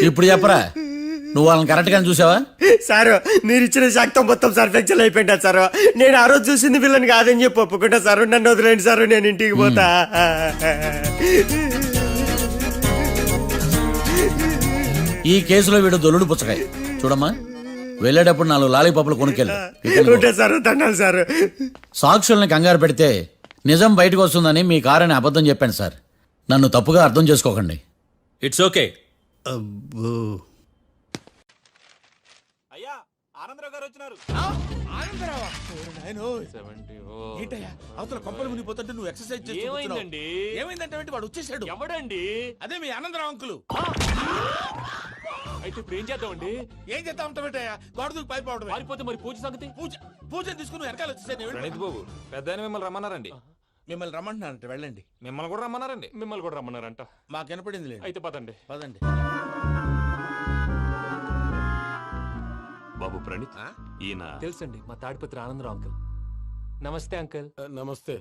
ఇప్పుడు చెప్పరా, నువ్వు వాళ్ళని కరెక్ట్ గానే చూసావా? సారు మీరు ఇచ్చిన శాక్తం మొత్తం సార్ ఫ్లెక్చర్ అయిపోయింటా సార్. నేను ఆ రోజు చూసింది వీళ్ళని కాదని చెప్పి ఒప్పుకుంటా సార్. నన్ను వదిలేండి సార్, నేను ఇంటికి పోతా. ఈ కేసులో వీడు దొల్లుడు పుచ్చకాయ. చూడమ్మా, వెళ్ళేటప్పుడు 4 లాలీపాపులు కొనుక్కెళ్ళు. Sir దండాలి sir. సాక్షుల్ని కంగారు పెడితే నిజం బయటకు వస్తుందని మీ కారని అబద్ధం చెప్పాను సార్. నన్ను తప్పుగా అర్థం చేసుకోకండి. It's okay. అబ్బో, అయ్యా ఆనందరావు గారు వచ్చినారు. ఏంటయ్యా అవతల కొంపలు మునిగిపోతుంటే నువ్వు ఎక్సర్సైజ్ చేస్తూ ఏమైందండి? ఏమైందంటే ఏంటి, వాడు వచ్చేసాడు. ఎవడండి? అదే మీ ఆనందరావు అంకులు. అయితే ఇప్పుడు ఏం చేద్దామండి? ఏం చేస్తా ఉంటావేటయ్యా, గోడ దూకి పైపోవడం. పారిపోతే మరి పూజ సంగతి? పూజ తీసుకుని వెనకాల వచ్చేసాను. బాబు పెద్ద మిమ్మల్ని రమ్మన్నారండి. మిమ్మల్ని రమ్మంటున్నారంట, వెళ్ళండి. మిమ్మల్ని కూడా రమ్మన్నారండి. మిమ్మల్ని కూడా రమ్మన్నారంట. మాకు వినపడింది లేదు. అయితే పదండి. పదండి. బాబు ప్రణీత్, ఈయన తెలుసండి, మా తాడిపత్రి ఆనందరావు అంకుల్. నమస్తే అంకుల్. నమస్తే.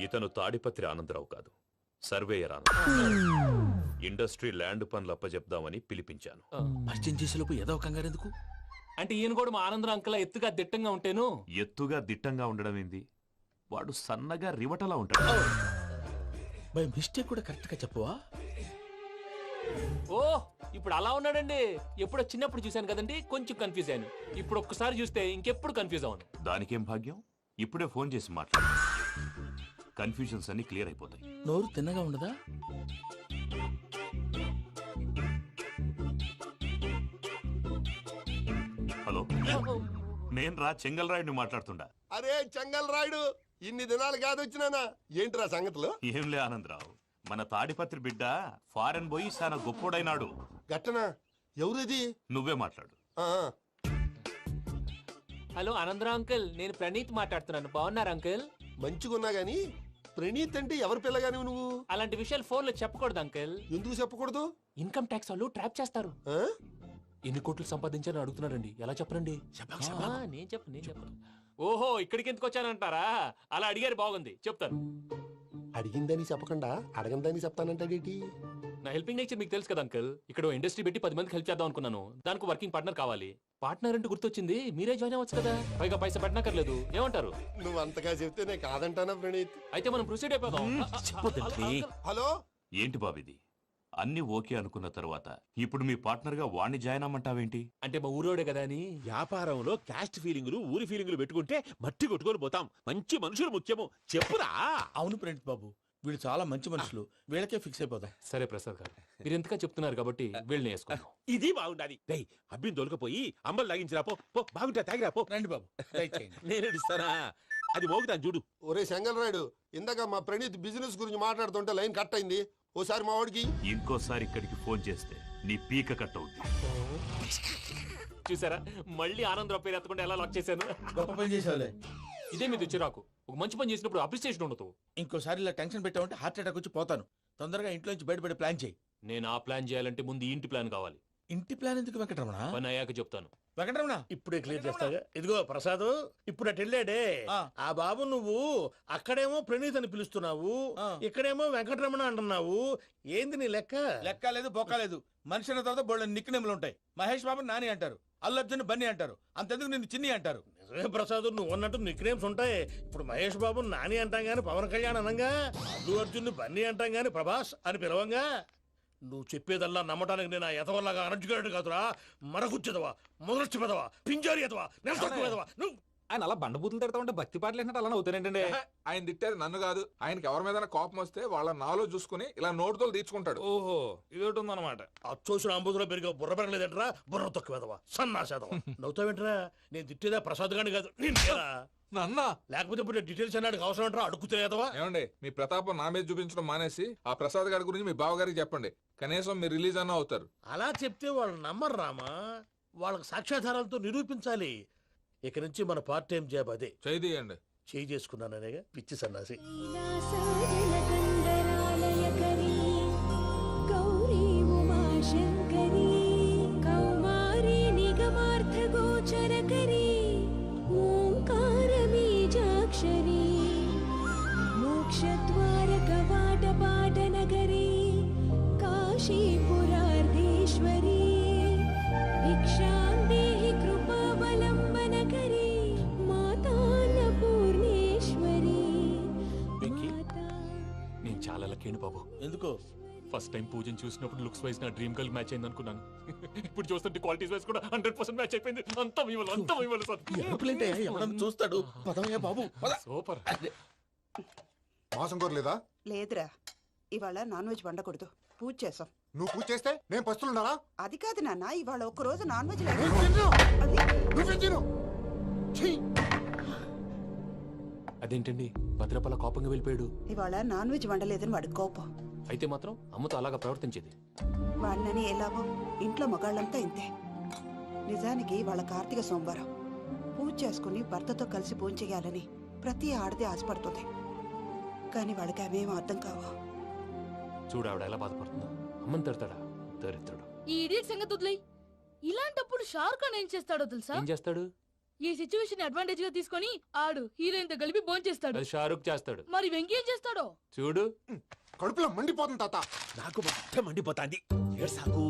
ఇతను తాడిపత్రి ఆనందరావు కాదు, సర్వేయర్ ఆనందరావు. ఇండస్ట్రీ ల్యాండ్ పనులు అప్పచెప్దామని పిలిపించాను. పరిచయం చేసేలోపు ఏదో కంగారు ఎందుకు? అంటే ఈయన కూడా మా ఆనందరావు అంకుల్ ఎత్తుగా దిట్టంగా ఉంటేను. ఎత్తుగా దిట్టంగా ఉండడం ఏంది, వాడు సన్నగా రివటలా ఉంటాడు. బై మిస్టేక్ కూడా కరెక్ట్ గా చెప్పవా? ఓ ఇప్పుడు అలా ఉన్నాడండి. ఎప్పుడో చిన్నప్పుడు చూశాను కదండి, కొంచెం కన్ఫ్యూజ్ అయ్యాను. ఇప్పుడు ఒక్కసారి చూస్తే ఇంకెప్పుడు కన్ఫ్యూజ్ అవ్వను. దానికేం భాగ్యం, ఇప్పుడే ఫోన్ చేసి మాట్లాడు. కన్ఫ్యూజన్స్ అన్ని క్లియర్ అయిపోతాయి. నోరు తిన్నగా ఉండదా? హలో, నేను రా చెంగల్ రాయుడిని మాట్లాడుతుండా. అరే చెంగల్ రాయుడు, ఇన్ని దినాలు కాదు వచ్చినానా? ఏంట్రా సంగతులు? ఏంలే ఆనందరావు, మన తాడిపత్రి బిడ్డ ఫారెన్ పోయి చాలా గొప్పోడైనాడు. గట్టనా? ఎవరిది? నువ్వే మాట్లాడు. హలో ఆనందరావు అంకుల్, నేను ప్రణీత్ మాట్లాడుతున్నాను. బాగున్నారు అంకుల్? మంచిగున్నా గాని ప్రణీత్ అంటే ఎవరి పిల్లగాని నువ్వు? అలాంటి విషయాలు ఫోన్ లో చెప్పకూడదు అంకుల్. ఎందుకు చెప్పకూడదు? ఇన్కమ్ ట్యాక్స్ వాళ్ళు ట్రాప్ చేస్తారు. ఎన్ని కోట్లు సంపాదించాలని అడుగుతున్నారండి, ఎలా చెప్పరండి? నేను చెప్పను. ఓహో, ఇక్కడికి ఎందుకు వచ్చానంటారా? అలా అడిగారు, బాగుంది, చెప్తాను. అడిగిందని చెప్పకుండా అడగందని చెప్తానంటాడేటి? నా హెల్పింగ్ నేచర్ మీకు తెలుసు కదా అంకుల్. ఇక్కడ ఇండస్ట్రీ పెట్టి 10 మందికి హెల్ప్ చేద్దాం అనుకున్నాను. దానికి వర్కింగ్ పార్ట్నర్ కావాలి. పార్ట్నర్ అంటే గుర్తొచ్చింది, మీరే జాయిన్ అవ్వచ్చు కదా. పైగా పైసా పెట్టనక్కర్లేదు. ఏమంటారు? నువ్వు అంతగా చెప్తే నేను కాదంటానా ప్రణీత్? అయితే మనం ప్రొసీడ్ అయిపోదాం. హలో, ఏంటి బాబిది, అన్ని ఓకే అనుకున్న తర్వాత ఇప్పుడు మీ పార్ట్నర్ గా వాణ్ణి జాయిన్ అమ్మంటావేంటి? అంటే మా ఊరోడే కదా అని. వ్యాపారంలో క్యాస్ట్ ఫీలింగులు, ఊరి ఫీలింగులు పెట్టుకుంటే మట్టి కొట్టుకొని పోతాం. మంచి మనుషులు ముఖ్యము. చెప్పురా. అవును ప్రణీత్ బాబు, వీళ్ళు చాలా మంచి మనుషులు, వీళ్ళకే ఫిక్స్ అయిపోతాం. సరే ప్రసాద్ గారు, మీరు ఎంతగా చెప్తున్నారు కాబట్టి వీళ్ళని వేసుకుంటాం. ఇది బాగుండాలి. అబ్బిని దొలకపోయి అంబలు లాగించిరా పో. బాగుంటా తాగిరా పో. రండి బాబు, నేను ఇస్తానా? అది మోగుతాను చూడు. ఒరే చెంగల్ రాయుడు, ఇందాక మా ప్రణీత్ బిజినెస్ గురించి మాట్లాడుతుంటే లైన్ కట్ అయింది. ఓసారి మా వాడికి ఇంకోసారి ఇక్కడికి ఫోన్ చేస్తే నీ పీక కట్ అవుతుంది. చూసారా, మళ్ళీ ఆనందరావు పేరు ఎత్తకుండా ఎలా లాక్ చేశాను. గొప్ప పని చేసేవాళ్ళే. ఇదే మీద చిరాకు. ఒక మంచి పని చేసినప్పుడు అప్రిసియేషన్ ఉండదు. ఇంకోసారి ఇలా టెన్షన్ పెట్టామంటే హార్ట్ అటాక్ వచ్చి పోతాను. తొందరగా ఇంట్లో నుంచి బయటపడే ప్లాన్ చేయి. నేను ఆ ప్లాన్ చేయాలంటే ముందు ఇంటి ప్లాన్ కావాలి. ఇంటి ప్లాన్ ఎందుకు వెంకటరమణ? పని అయ్యాక చెప్తాను. వెంకటరమణ ఇప్పుడే క్లియర్ చేస్తాగా. ఇదిగో ప్రసాద్, ఇప్పుడు అటు వెళ్ళాడే ఆ బాబు, నువ్వు అక్కడేమో ప్రణీత్ అని పిలుస్తున్నావు, ఇక్కడేమో వెంకటరమణ అంటున్నావు. ఏంది నీ లెక్క? లెక్క లేదు, బొక్క లేదు. మనిషి అన్న తర్వాత బోళ్ళ నిక్నెములు ఉంటాయి. మహేష్ బాబు నాని అంటారు, అల్లు అర్జున్ బన్నీ అంటారు, అంతెందుకు నిన్ను చిన్ని అంటారు. నిజమే ప్రసాద్, నువ్వు అన్నట్టు నిక్నేమ్స్ ఉంటాయి. ఇప్పుడు మహేష్ బాబు నాని అంటాం గాని పవన్ కళ్యాణ్ అనంగా, అల్లు అర్జున్ బన్నీ అంటాం గాని ప్రభాస్ అని పిలవంగా. నువ్వు చెప్పేదల్లా నమ్మటానికి నేను ఎతవల్లాగా అనర్జుకేటెడ్ కాదురా. మరగుచ్చదవా, మొదలచ్చి పెదవా, పింజారి ఎదవా, నెలసొక్కుదవా. నువ్వు ఆయన అలా బండబూతులు తిడతా ఉంటే భక్తి పాటలు ఏంటంటే అలా అవుతానంటే. ఆయన తిట్టేది నన్ను కాదు, ఆయనకి ఎవరి మీద కోపం వస్తే వాళ్ళ నాలో చూసుకుని ఇలా నోటుతో తీర్చుకుంటాడు. ఓహో, ఇదొకటి ఉందన్నమాట. అచ్చోసిన అంబుధులో పెరిగే బుర్ర పెరగలేదంటరా, బుర్ర తొక్కువేదవా, సన్నాసేదవా. నవ్వుతావేంటరా? నేను తిట్టేదా ప్రసాద్ గాని కాదు, నన్న. లేకపోతే ఇప్పుడు డీటెయిల్స్ అన్నాడు అవసరం అంటారా? అడుగుతాయేదవా. ఏమండి, మీ ప్రతాపం నా మీద చూపించడం మానేసి ఆ ప్రసాద్ గారి గురించి మీ బావగారికి చెప్పండి. కనీసం మీరు రిలీజ్ అన్న అవుతారు. అలా చెప్తే వాళ్ళు నమ్మరు రామా. వాళ్ళకి సాక్ష్యాధారాలతో నిరూపించాలి. ఇక నుంచి మన పార్ట్ టైం జాబ్ అదే. చేయండి. చేయి చేసుకున్నాననేగా పిచ్చి సన్నాసి. మోక్షద్వార కవాట పాట నగరీ కాశీపురార్ధి పూర్ణేశ్వరీ భిక్షాం దేహి కృపావలంబనకరీ మాతాన్న పూర్ణేశ్వరీ. నేను చాలా లక్కీని బాబు. ఎందుకు? ఫస్ట్ టైం పూజను చూసినప్పుడు లుక్స్ వైజ్ నా డ్రీమ్ గర్ల్ మ్యాచ్ అయింది అనుకున్నాను. ఇప్పుడు చూస్తుంటే క్వాలిటీస్ వైజ్ కూడా 100% మ్యాచ్ అయిపోయింది. అంతా మీ వల్ల సార్. ఎవడన్నా చూస్తాడు. పదవయ్యా బాబు, పద. సూపర్. మాసం కోరలేదా? లేదురా, ఇవాళ నాన్ వెజ్ వండకూడదు, పూజ చేసాం. నువ్వు పూజ చేస్తే నేను పస్తులున్నానా? అది కాదు నాన్న, ఇవాళ ఒక్కరోజు నాన్ వెజ్ నువ్వే తిను. ఛీ! అదేంటండి భద్రపల కోపంగా వెళ్ళిపోయాడు? ఇవాళ నాన్ వెజ్ వండలేదని వాడి కోపం. అయితే మాత్రం అమ్మతో అలాగా ప్రవర్తించేది. వాడినని ఎలాగో ఇంట్లో మగాళ్ళంతా ఇంతే. నిజానికి వాళ్ళ కార్తీక సోమవారం పూజ చేసుకుని భర్తతో కలిసి పూజ చేయాలని ప్రతి ఆడది ఆశపడుతుంది. కానీ వాడికి అవేం అర్థం కావు. చూడు ఆవిడ ఎలా బాధపడుతుందో. అమ్మని తిడతాడా? దరిద్రుడు. ఈ ఇడియట్ సంగతి వదిలేయ్. ఇలాంటప్పుడు షారుఖ్ ఖాన్ ఏం చేస్తాడో తెలుసా? ఏం చేస్తాడు? ఈ సిచ్యువేషన్ అడ్వాంటేజ్ గా తీసుకొని ఆడు హీరోయిన్ తో కలిపి బోన్ చేస్తాడు. అది షారుఖ్ చేస్తాడు. మరి వెంకీ ఏం చేస్తాడో చూడు. కడుపులో మండిపోతుంది తాత. నాకు మొత్తం మండిపోతాంది. సాకు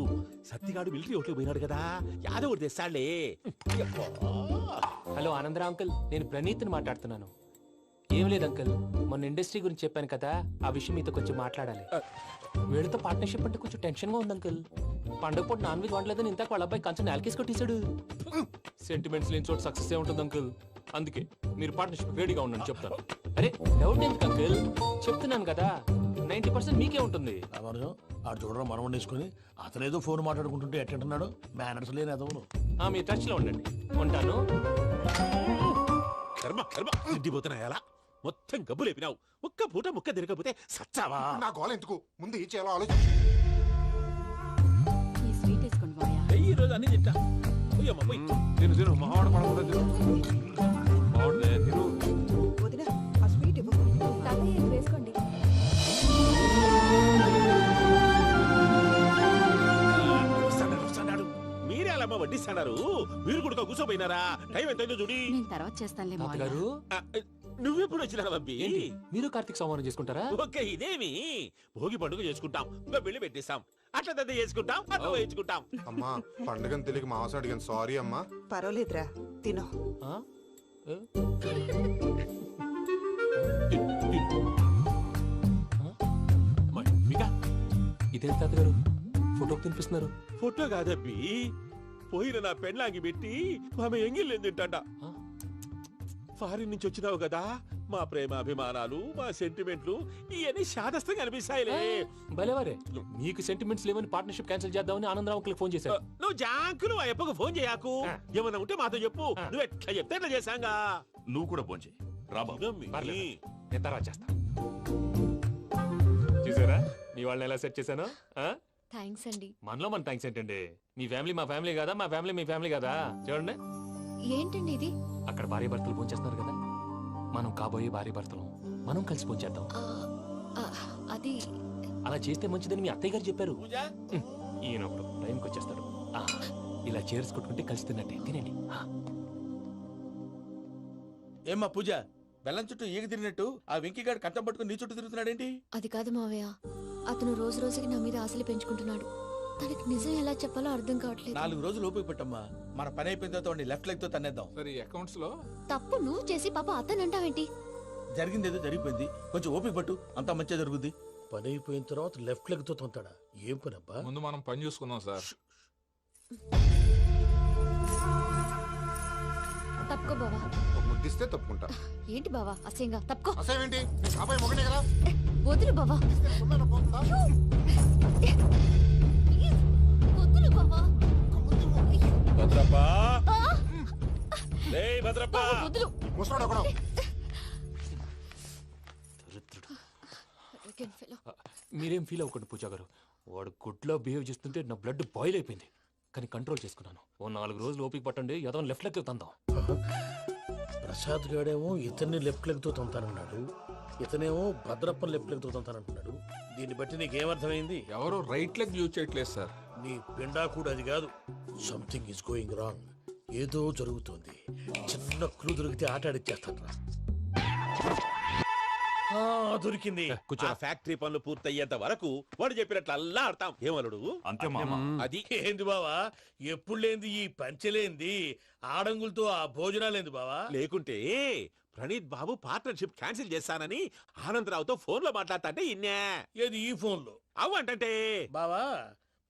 సత్తిగాడు మిలిటరీ ఓట్లు పోయినాడు కదా, యాదవ్ ఒకటి తెస్తాడులే. హలో ఆనందరా అంకుల్, నేను ప్రణీత్ని మాట్లాడుతున్నాను. ఏం లేదు అంకుల్, మొన్న ఇండస్ట్రీ గురించి చెప్పాను కదా, ఆ విషయం మీతో కొంచెం మాట్లాడాలి. వీళ్ళతో పార్ట్నర్షిప్ అంటే కొంచెం టెన్షన్ గా ఉంది అంకుల్. పండుగ పూట నాన్ వెజ్ వండలేదని ఇంతకు వాళ్ళ అబ్బాయి కంచెం నేలకేసి కొట్టేశాడు. సెంటిమెంట్స్ లేని చోట సక్సెస్ ఏ ఉంటుంది అంకుల్. అందుకే మీరు పార్ట్నర్షిప్ రెడీగా ఉండండి చెప్తాను. అరే డౌట్ ఎందుకు అంకుల్, చెప్తున్నాను కదా 90% మీకే ఉంటుంది. ఆడు చూడడం మనం వండేసుకుని అతనేదో ఫోన్ మాట్లాడుకుంటుంటే ఎట్టంటున్నాడు. మేనర్స్ లేని అదవును. మీ టచ్ లో ఉండండి. ఉంటాను. కర్మ కర్మ తిండిపోతున్నాయా? మొత్తం గబ్బు లేపినావు. ఒక్క పూట ముక్క తిరగకపోతే సచ్చావా? నా గోల ఎందుకు, ముందు ఏం చేయాలో ఆలోచించు. ఈ స్వీట్ వేసుకోండి మాయా. ఈ రోజు అన్ని తింటా. తిను మావాడు పడకుండా తిను. మావాడులే, తిను. వదిన, ఆ స్వీట్ ఇవ్వు. తాతయ్య ఇది వేసుకోండి. మీరే అలా వడ్డిస్తున్నారు. మీరు కూడా కూర్చోపోయినారా? టైం ఎంతైందో చూడి. నేను తర్వాత చేస్తానులే మావయ్య. తాతగారు నువ్వెప్పుడు వచ్చినా బంబి? మీరు కార్తీక్ సంహారం చేసుకుంటారా? ఓకే, ఇదేమి భోగి పండుగ చేసుకుంటాం, ఇంకా పెళ్లి పెట్టేస్తాం, అట్లా దద్ద చేసుకుంటాం, అట్లా వేయించుకుంటాం. అమ్మా పండుగని తెలియక మాంసం అడిగాను, సారీ అమ్మా. పర్వాలేదురా, తినో. ఆ? ఏ? ఇదేంటి తాతగారు ఫోటోకి తినిపిస్తున్నారు? ఫోటో కాదబ్బి, పోయిన నా పెళ్ళాంగి పెట్టి ఆమె ఎంగిల్లేం తింటాడ. ఫారిన్ నుంచి వచ్చినావు కదా, మా ప్రేమ అభిమానాలు, మా సెంటిమెంట్లు ఇవన్నీ శాదస్తంగా అనిపిస్తాయిలే. భలేవారే, మీకు సెంటిమెంట్స్ లేవని పార్ట్నర్షిప్ క్యాన్సిల్ చేద్దామని ఆనందరావు అంకుల్ ఫోన్ చేశారు. నువ్వు జాంకులు ఆ అప్పకు ఫోన్ చేయకు. ఏమన్నా ఉంటే మాతో చెప్పు. నువ్వు ఎట్లా చెప్తే ఎట్లా చేశాంగా. నువ్వు కూడా ఫోన్ చేయి. పర్లేదు, నేను తర్వాత చేస్తా. చూసారా మీ వాళ్ళని ఎలా సెట్ చేశాను? థ్యాంక్స్ అండి. మనలో మన థ్యాంక్స్ ఏంటండి? మీ ఫ్యామిలీ మా ఫ్యామిలీ కదా, మా ఫ్యామిలీ మీ ఫ్యామిలీ కదా. చూడండి, ఏంటండి ఇది? అక్కడ భార్య భర్తలు భోంచేస్తున్నారు కదా, మనం కాబోయే భార్య భర్తలు మనం కలిసి భోంచేద్దాం. అది అలా చేస్తే మంచిదని మీ అత్తయ్య గారు చెప్పారు. ఈయన ఒకడు టైంకి వచ్చేస్తాడు. ఇలా చేర్స్ కొట్టుకుంటే కలిసి తిన్నట్టే. తినండి. ఏమ్మా పూజ, బెల్లం చుట్టూ ఈగ తిరిగినట్టు ఆ వెంకీగాడు కంటం పట్టుకుని నీ చుట్టూ తిరుగుతున్నాడేంటి? అది కాదు మావయ్య, అతను రోజు రోజుకి నా మీద ఆశలు పెంచుకుంటున్నాడు. తనకి నిజం ఎలా చెప్పాలో అర్థం కావట్లేదు. 4 రోజులు ఓపిక పెట్టమ్మా, మన పని అయిపోయిన తర్వాత లెఫ్ట్ లెగ్ తో తన్నేద్దాం. సరే అకౌంట్స్ లో తప్పు నువ్వు చేసి పాప అతను అంటావేంటి? జరిగింది ఏదో జరిగిపోయింది, కొంచెం ఓపిక పట్టు, అంతా మంచిగా జరుగుద్ది. పని అయిపోయిన తర్వాత లెఫ్ట్ లెగ్ తో తొంతాడా? ఏం పని అబ్బా? ముందు మనం పని చూసుకుందాం సార్. తప్పుకో బావా. ఒక ముద్దిస్తే తప్పుకుంటా. ఏంటి బావా అసహ్యంగా? తప్పుకో. అసేమేంటి, నీ కాబోయే మొగనే కదా. వదులు బావా. సొమ్మేనా పోతుందా? వదులు బావా. భద్రప్పా, లేయ్ భద్రప్పా. వదులు. ముసలోడు ఒకడు. మీరేం ఫీల్ అవ్వకండి పూజా గారు. వాడు గుడ్లో బిహేవ్ చేస్తుంటే నా బ్లడ్ బాయిల్ అయిపోయింది. కానీ కంట్రోల్ చేసుకున్నాను. ఓ 4 రోజులు ఓపిక పట్టండి, ఏదో లెఫ్ట్ లెగ్ తందాం. ప్రసాద్ గాడేమో ఇతన్ని లెఫ్ట్ లెగ్ తో తొంతానన్నాడు, ఇతనేమో భద్రప్పని లెఫ్ట్ లెగ్ తో తొంతానంటున్నాడు. దీన్ని బట్టి నీకేమర్థమైంది? ఎవరో రైట్ లెగ్ యూజ్ చేయట్లేదు సార్. నీ పిండా కూడా అది కాదు. Something is going wrong. ఏదో జరుగుతోంది. చిన్న క్లూ దొరికితే ఆట ఆడిచ్చేస్తాను రా. దొరికింది. ఆ ఫ్యాక్టరీ పనులు పూర్తయ్యేంత వరకు వాడు చెప్పినట్లు అల్లా ఆడతాం ఏమలుడు అంతే మామ. అది ఏంది బావా ఎప్పుడు లేంది ఈ పంచలేంది ఆడంగులతో ఆ భోజనాలేంది బావా? లేకుంటే ప్రణీత్ బాబు పార్ట్నర్షిప్ క్యాన్సిల్ చేస్తానని ఆనందరావుతో ఫోన్ లో మాట్లాడతాంటే ఇన్నే ఏది ఈ ఫోన్ లో? అవ్వంటే బావా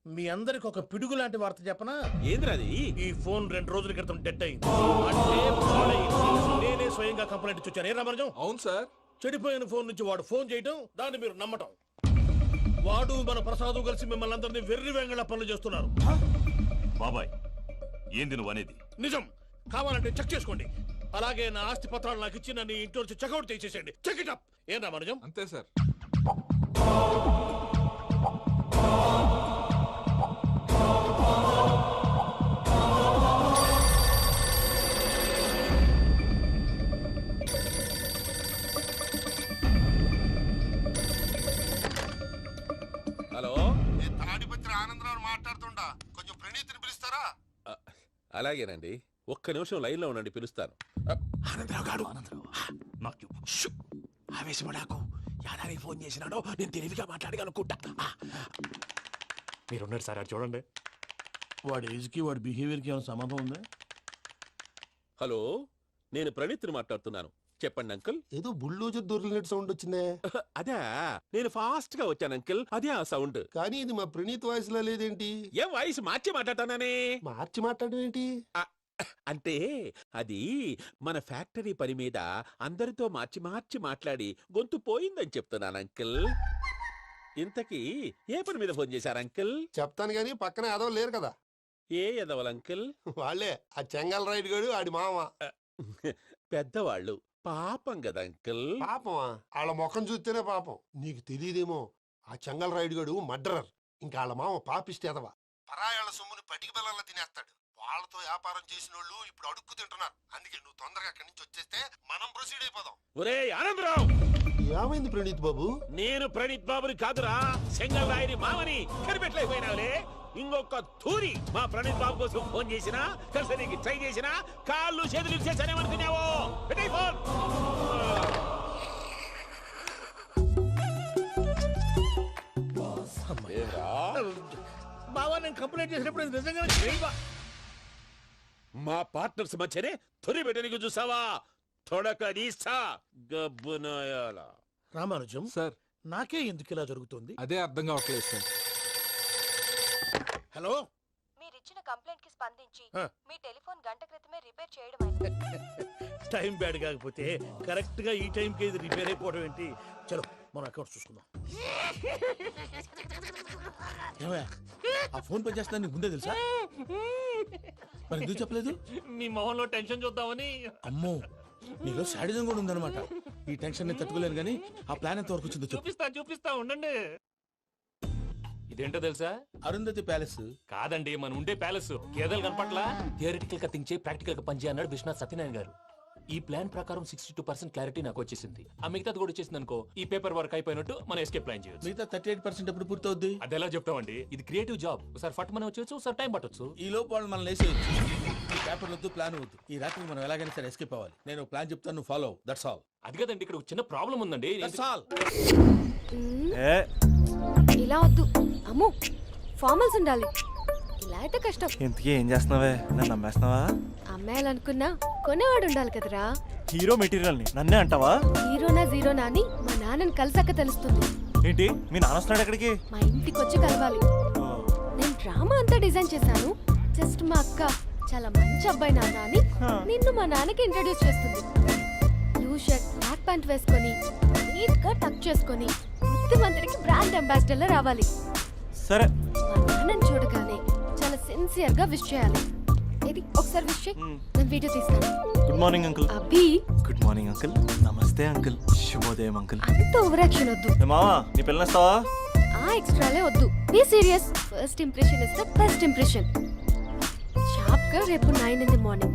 మీ అందరికి ఒక పిడుగు లాంటి వార్త చెప్పనా? ఏంద్రది? ఈ ఫోన్ 2 రోజుల క్రితం డెడ్ అయింది. అంటే పాడైంది. నేనే స్వయంగా కంప్లైంట్ ఇచ్చాను. ఏ రామరాజం? అవును సార్. చెడిపోయిన ఫోన్ నుంచి వాడు ఫోన్ చేయటం, దాన్ని మీరు నమ్మటం. వాడు మన ప్రసాదు కలిసి మిమ్మల్ని అందరినీ వెర్రి వెంగళ పనులు చేస్తున్నారు. బాబాయ్ ఏంది నువ్వు అనేది? నిజం. కావాలంటే చెక్ చేసుకోండి. అలాగే నా ఆస్తి పత్రాలు నాకు ఇచ్చి నన్ను ఇంట్లో నుంచి చెక్అౌట్ చేసేసేయండి. Check it up. ఏం రామరాజం? అంతే సార్. హలో, తాడిపత్రి ఆనందరావు మాట్లాడుతుండా, కొంచెం ప్రణీతిని పిలుస్తారా? అలాగేనండి, ఒక్క నిమిషం లైన్ లో ఉండండి, పిలుస్తాను. ఆనందరావు గాడు నాకు ఆవేశపడాకు. యాదానికి ఫోన్ చేసినాడో నేను తెలివిగా మాట్లాడగలనుకుంటా. మీరున్నారు సార్, అది చూడండి. వాడి ఏజ్ కి వాడి బిహేవియర్ కి ఏమైనా సంబంధం ఉందా? హలో, నేను ప్రణీత్ని మాట్లాడుతున్నాను. చెప్పండి అంకుల్. ఏదో బుల్డోజర్ దొరికినట్టు సౌండ్ వచ్చిందే. అదే, నేను ఫాస్ట్ గా వచ్చాను అంకుల్, అదే ఆ సౌండ్. కానీ ఇది మా ప్రణీత్ వాయిస్ లో లేదేంటి? ఏం వాయిస్ మార్చి మాట్లాడతానని? మార్చి మాట్లాడడం ఏంటి? అంటే అది మన ఫ్యాక్టరీ పని మీద అందరితో మార్చి మార్చి మాట్లాడి గొంతు పోయిందని చెప్తున్నాను అంకుల్. ఇంతకీ ఏ పని మీద ఫోన్ చేశారు అంకుల్? చెప్తాను గానీ పక్కన ఏదో లేరు కదా. ఏ ఎదవలు అంకుల్? వాళ్ళే ఆ చెంగల్ రైడ్ గడు ఆడి మామ. పెద్దవాళ్ళు, పాపం కదా అంకుల్. పాపమా? వాళ్ళ ముఖం చూస్తేనే పాపం. నీకు తెలియదేమో, ఆ చెంగల్ రైడ్ గడు మర్డరర్. ఇంకా వాళ్ళ మామ పాపిస్తేదవా. పరాయాళ్ళ సొమ్ముని పటికి బెల్లంలో తినేస్తాడు. వాళ్ళతో వ్యాపారం చేసిన వాళ్ళు ఇప్పుడు అడుక్కు తింటున్నారు. అందుకే నువ్వు తొందరగా అక్కడి నుంచి వచ్చేస్తే మనం ప్రొసీడ్ అయిపోదాం. ఒరే ఆనందరావు! ఏమైంది ప్రణీత్ బాబు? నేను ప్రణీత్ బాబుని కాదురా, సెంగల్ రాయని మామని. కనిపెట్టలేకపోయినావులే. ఇంకొక తూరి మా ప్రణీత్ బాబు కోసం ఫోన్ చేసినా, కలిసి నీకు ట్రై చేసినా, కాళ్ళు చేతులు చేశానేమనుకున్నావో. పెట్టేయ్ ఫోన్. బావా నేను కంప్లైంట్ చేసినప్పుడు ఇది నిజంగా మా పార్ట్నర్స్ మధ్యనే తొలి పెట్టడానికి చూసావా? తొడక నీస్తా గబ్బునాయాల. రామానుజం సార్, నాకే ఎందుకు ఇలా జరుగుతుంది? అదే అర్థం కావట్లేదు సార్. హలో, మీరిచ్చిన కంప్లైంట్ కి స్పందించి ఆ. మీ టెలిఫోన్ గంట క్రితమే రిపేర్ చేయడం టైం బ్యాడ్ కాకపోతే కరెక్ట్ గా ఈ టైం కి ఇది రిపేర్ అయిపోవడం ఏంటి? చలో మన అకౌంట్ చూసుకుందాం. ఏమయ్య, ఆ ఫోన్ పని చేస్తా నీకు ముందే తెలుసా? మరి ఎందుకు చెప్పలేదు? మీ మొహంలో టెన్షన్ చూద్దామని. అమ్మో, నీలో శాడిజం కూడా ఉందన్నమాట. ఈ టెన్షన్ ని తట్టుకోలేను కానీ ఆ ప్లాన్ ఎంత వరకు వచ్చిందో చెప్పు. చూపిస్తా ఉండండి. ఇదేంటో తెలుసా? అరుంధతి ప్యాలెస్ కాదండి, మన ఉండే ప్యాలెస్. గేదెలు కనపట్లా? థియరిటికల్ గా థింక్ చేయి, ప్రాక్టికల్ గా పనిచేయ అన్నాడు విశ్వనాథ్ సత్యనారాయణ గారు. ఈ ప్లాన్ ప్రకారం 62% క్లారిటీ నాకు వచ్చేసింది. ఆ మిగతాది కూడా వచ్చేసింది అనుకో, ఈ పేపర్ వర్క్ అయిపోయినట్టు మనం ఎస్కేప్ ప్లాన్ చేయొచ్చు. మిగతా 38% ఎప్పుడు పూర్తవుద్ది? అది ఎలా చెప్తామండి? ఇది క్రియేటివ్ జాబ్. ఒకసారి ఫట్ మనం వచ్చేయచ్చు, ఒకసారి టైం పట్టొచ్చు. ఈ లోపు వాళ్ళు మనం లేసేయచ్చు. ఈ పేపర్ వద్దు, ప్లాన్ వద్దు. ఈ రాత్రి మనం ఎలాగైనా సరే ఎస్కేప్ అవ్వాలి. నేను ప్లాన్ చెప్తాను, నువ్వు ఫాలో. That's all. అది కదండి, ఇక్కడ ఒక చిన్న ప్రాబ్లం ఉందండి. That's all. ఇలా వద్దు అమ్ము, ఫార్మల్స్ ఉండాలి. ఇలా అయితే కష్టం. ఇంతకీ ఏం చేస్తున్నావే? నన్ను నమ్మేస్తున్నావా? అమ్మాయాలనుకున్నా కొనేవాడు ఉండాలి కదరా. హీరో మెటీరియల్ ని నన్నే అంటావా? హీరోనా జీరోనా అని మా నాన్నని కలిసాక తెలుస్తుంది. ఏంటి మీ నాన్న వస్తున్నాడు ఎక్కడికి? మా ఇంటికి వచ్చి కలవాలి. నేను డ్రామా అంతా డిజైన్ చేశాను. జస్ట్ మా అక్క చాలా మంచి అబ్బాయి నాన్న అని నిన్ను మా నాన్నకి ఇంట్రడ్యూస్ చేస్తుంది. బ్లూ షర్ట్, బ్లాక్ ప్యాంట్ వేసుకొని నీట్ గా టక్ చేసుకొని బుద్ధిమంతుడికి బ్రాండ్ అంబాసిడర్ రావాలి. సరే. మా నాన్నని చూడగానే చాలా సిన్సియర్ గా విష్ చేయాలి. ఇది ఒకసారి విష్ చేయి, నేను వీడియో తీస్తాను. Good morning uncle. అబ్బి. Good morning uncle. నమస్తే అంకుల్. శుభోదయం అంకుల్. అంత ఓవర్ యాక్షన్ వద్దు. మావా, నీ పిల్లనిస్తావా? ఆ ఎక్స్ట్రాలే వద్దు. Be serious. First impression is the best impression. Sharp గా రేపు 9 in the morning.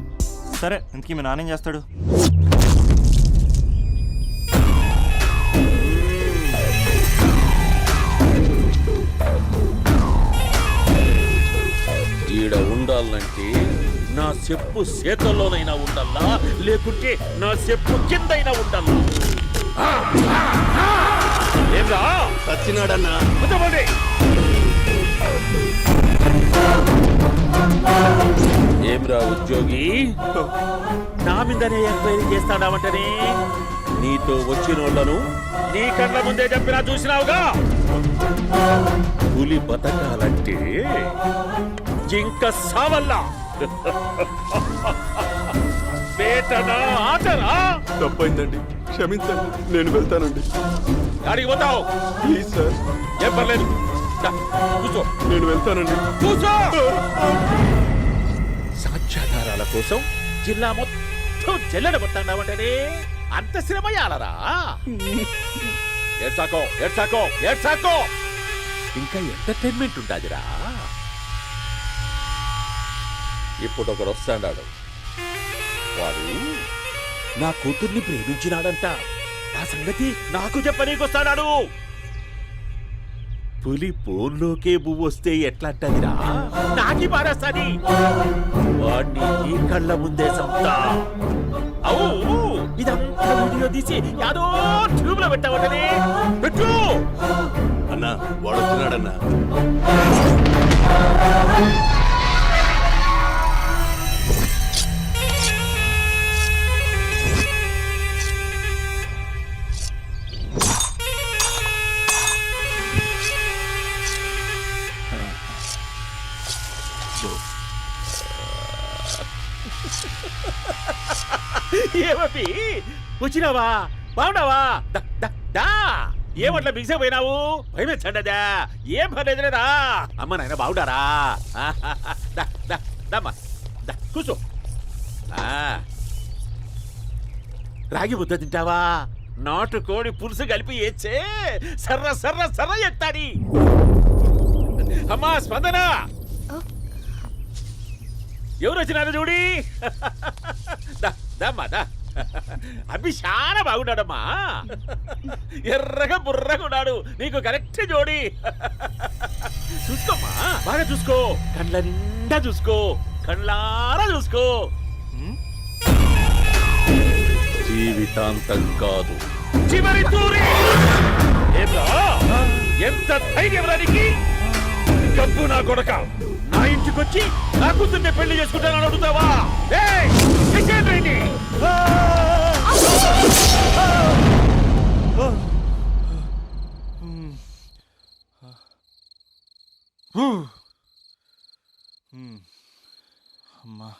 సరే, ఇంతకీ మీ నాన్న ఏం చేస్తాడు? ఈడ ఉండాలంటే నా చెప్పు చేతల్లోనైనా ఉండాలా, లేకుంటే నా చెప్పు కిందైనా ఉండాలా. ఏంరా సచ్చినాడన్నా. కూర్చోబోండి. ఏమ్రా ఉద్యోగి, నా మీదనే ఎంక్వైరీ చేస్తాడావంటనే? నీతో వచ్చినోళ్లను నీ కళ్ళ ముందే చెప్పినా చూసినావుగా. పులి బతకాలంటే జింక సావల్లా. వేటనా ఆటరా? తప్పైందండి, క్షమించండి, నేను వెళ్తానండి. అడిగి పోతావు? ప్లీజ్ సార్, ఏం పర్లేదు, దా, కూర్చో. నేను వెళ్తానండి. కూర్చో. సాక్ష్యాధారాల కోసం జిల్లా మొత్తం చెల్లెడబొట్టాడావంటనే? అంత శ్రమయాలరా? ఏడ్సాకో ఏడ్సాకో ఏడ్సాకో, ఇంకా ఎంటర్టైన్మెంట్ ఉండాదిరా. ఇప్పుడు ఒకడు వస్తాడాడు, వాడు నా కూతుర్ని ప్రేమించినాడంట. ఆ సంగతి నాకు చెప్పనీకొస్తాడాడు. పులి పోన్లోకే పువ్వు వస్తే ఎట్లాంటదిరా? నాకి పారేస్తాది. వాడిని ఈ కళ్ళ ముందే సంతా. అవు, ఇదంతా వీడియో తీసి యాదో ట్యూబ్ లో పెట్టావటనే. పెట్టు అన్నా, వాడు వచ్చినాడన్నా. ఏమీ వచ్చినావా? బాగున్నావా? ఏమట్లా బిగిసిపోయినావు? భయమేచ్చండదా? ఏం పర్లేదులేదా? అమ్మ నాయన బాగుండారా? కూర్చో. రాగి ముద్ద తింటావా? నాటుకోడి పులుసు కలిపి ఏచ్చే సర్ర సర్ర సర్ర ఎత్తాడి. అమ్మా స్పందన, ఎవరు వచ్చినారు చూడి. దమ్మా దా. అభి చాలా బాగున్నాడమ్మా. ఎర్రగా బుర్రగా ఉన్నాడు. నీకు కరెక్ట్ జోడి. చూసుకోమ్మా, బాగా చూసుకో. కళ్ళ నిండా చూసుకో, కళ్ళారా చూసుకో. జీవితాంతం కాదు, చివరి తూరి. ఎంత ధైర్యం రానికి? గబ్బు నా కొడక, నా ఇంటికొచ్చి నా కూతుర్ని పెళ్లి చేసుకుంటానని అడుగుతావా? అమ్మా,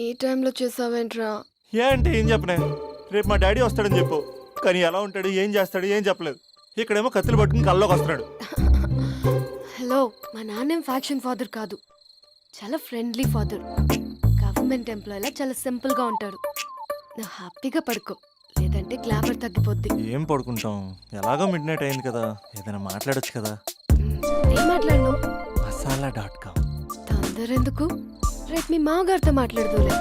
ఈ టైంలో చేసావేంట్రా? ఏ అంటే ఏం చెప్పనే? రేపు మా డాడీ వస్తాడని చెప్పు, కానీ ఎలా ఉంటాడు, ఏం చేస్తాడు, ఏం చెప్పలేదు. ఇక్కడేమో కత్తులు పట్టుకుని కల్లోకి వస్తున్నాడు. హలో, మా నాన్నేం ఫ్యాక్షన్ ఫాదర్ కాదు, చాలా ఫ్రెండ్లీ ఫాదర్. గవర్నమెంట్ ఎంప్లాయీలా చాలా సింపుల్ గా ఉంటాడు. నువ్వు హ్యాపీగా పడుకో, లేదంటే గ్లామర్ తగ్గిపోద్ది. ఏం పడుకుంటాం, ఎలాగో మిడ్ నైట్ అయింది కదా, ఏదైనా మాట్లాడొచ్చు కదా. ఏం మాట్లాడను? masala.com. తొందర ఎందుకు? రేపు మీ మామగారితో మాట్లాడదులే.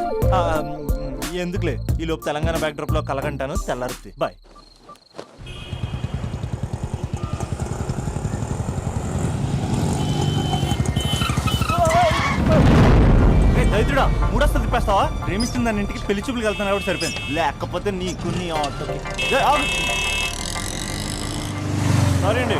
ఎందుకులే, ఈ లోపు తెలంగాణ బ్యాక్డ్రాప్ లో కలగంటాను. తెల్లారుద్ది. బాయ్. దైత్రుడా, మూడొస్తుంది తిప్పేస్తావా? ప్రేమిస్తుంది దాని ఇంటికి పెళ్లి చూపులు వెళ్తాను కాబట్టి సరిపోయింది, లేకపోతే నీకు నీ ఆటోకి. సారీ అండి.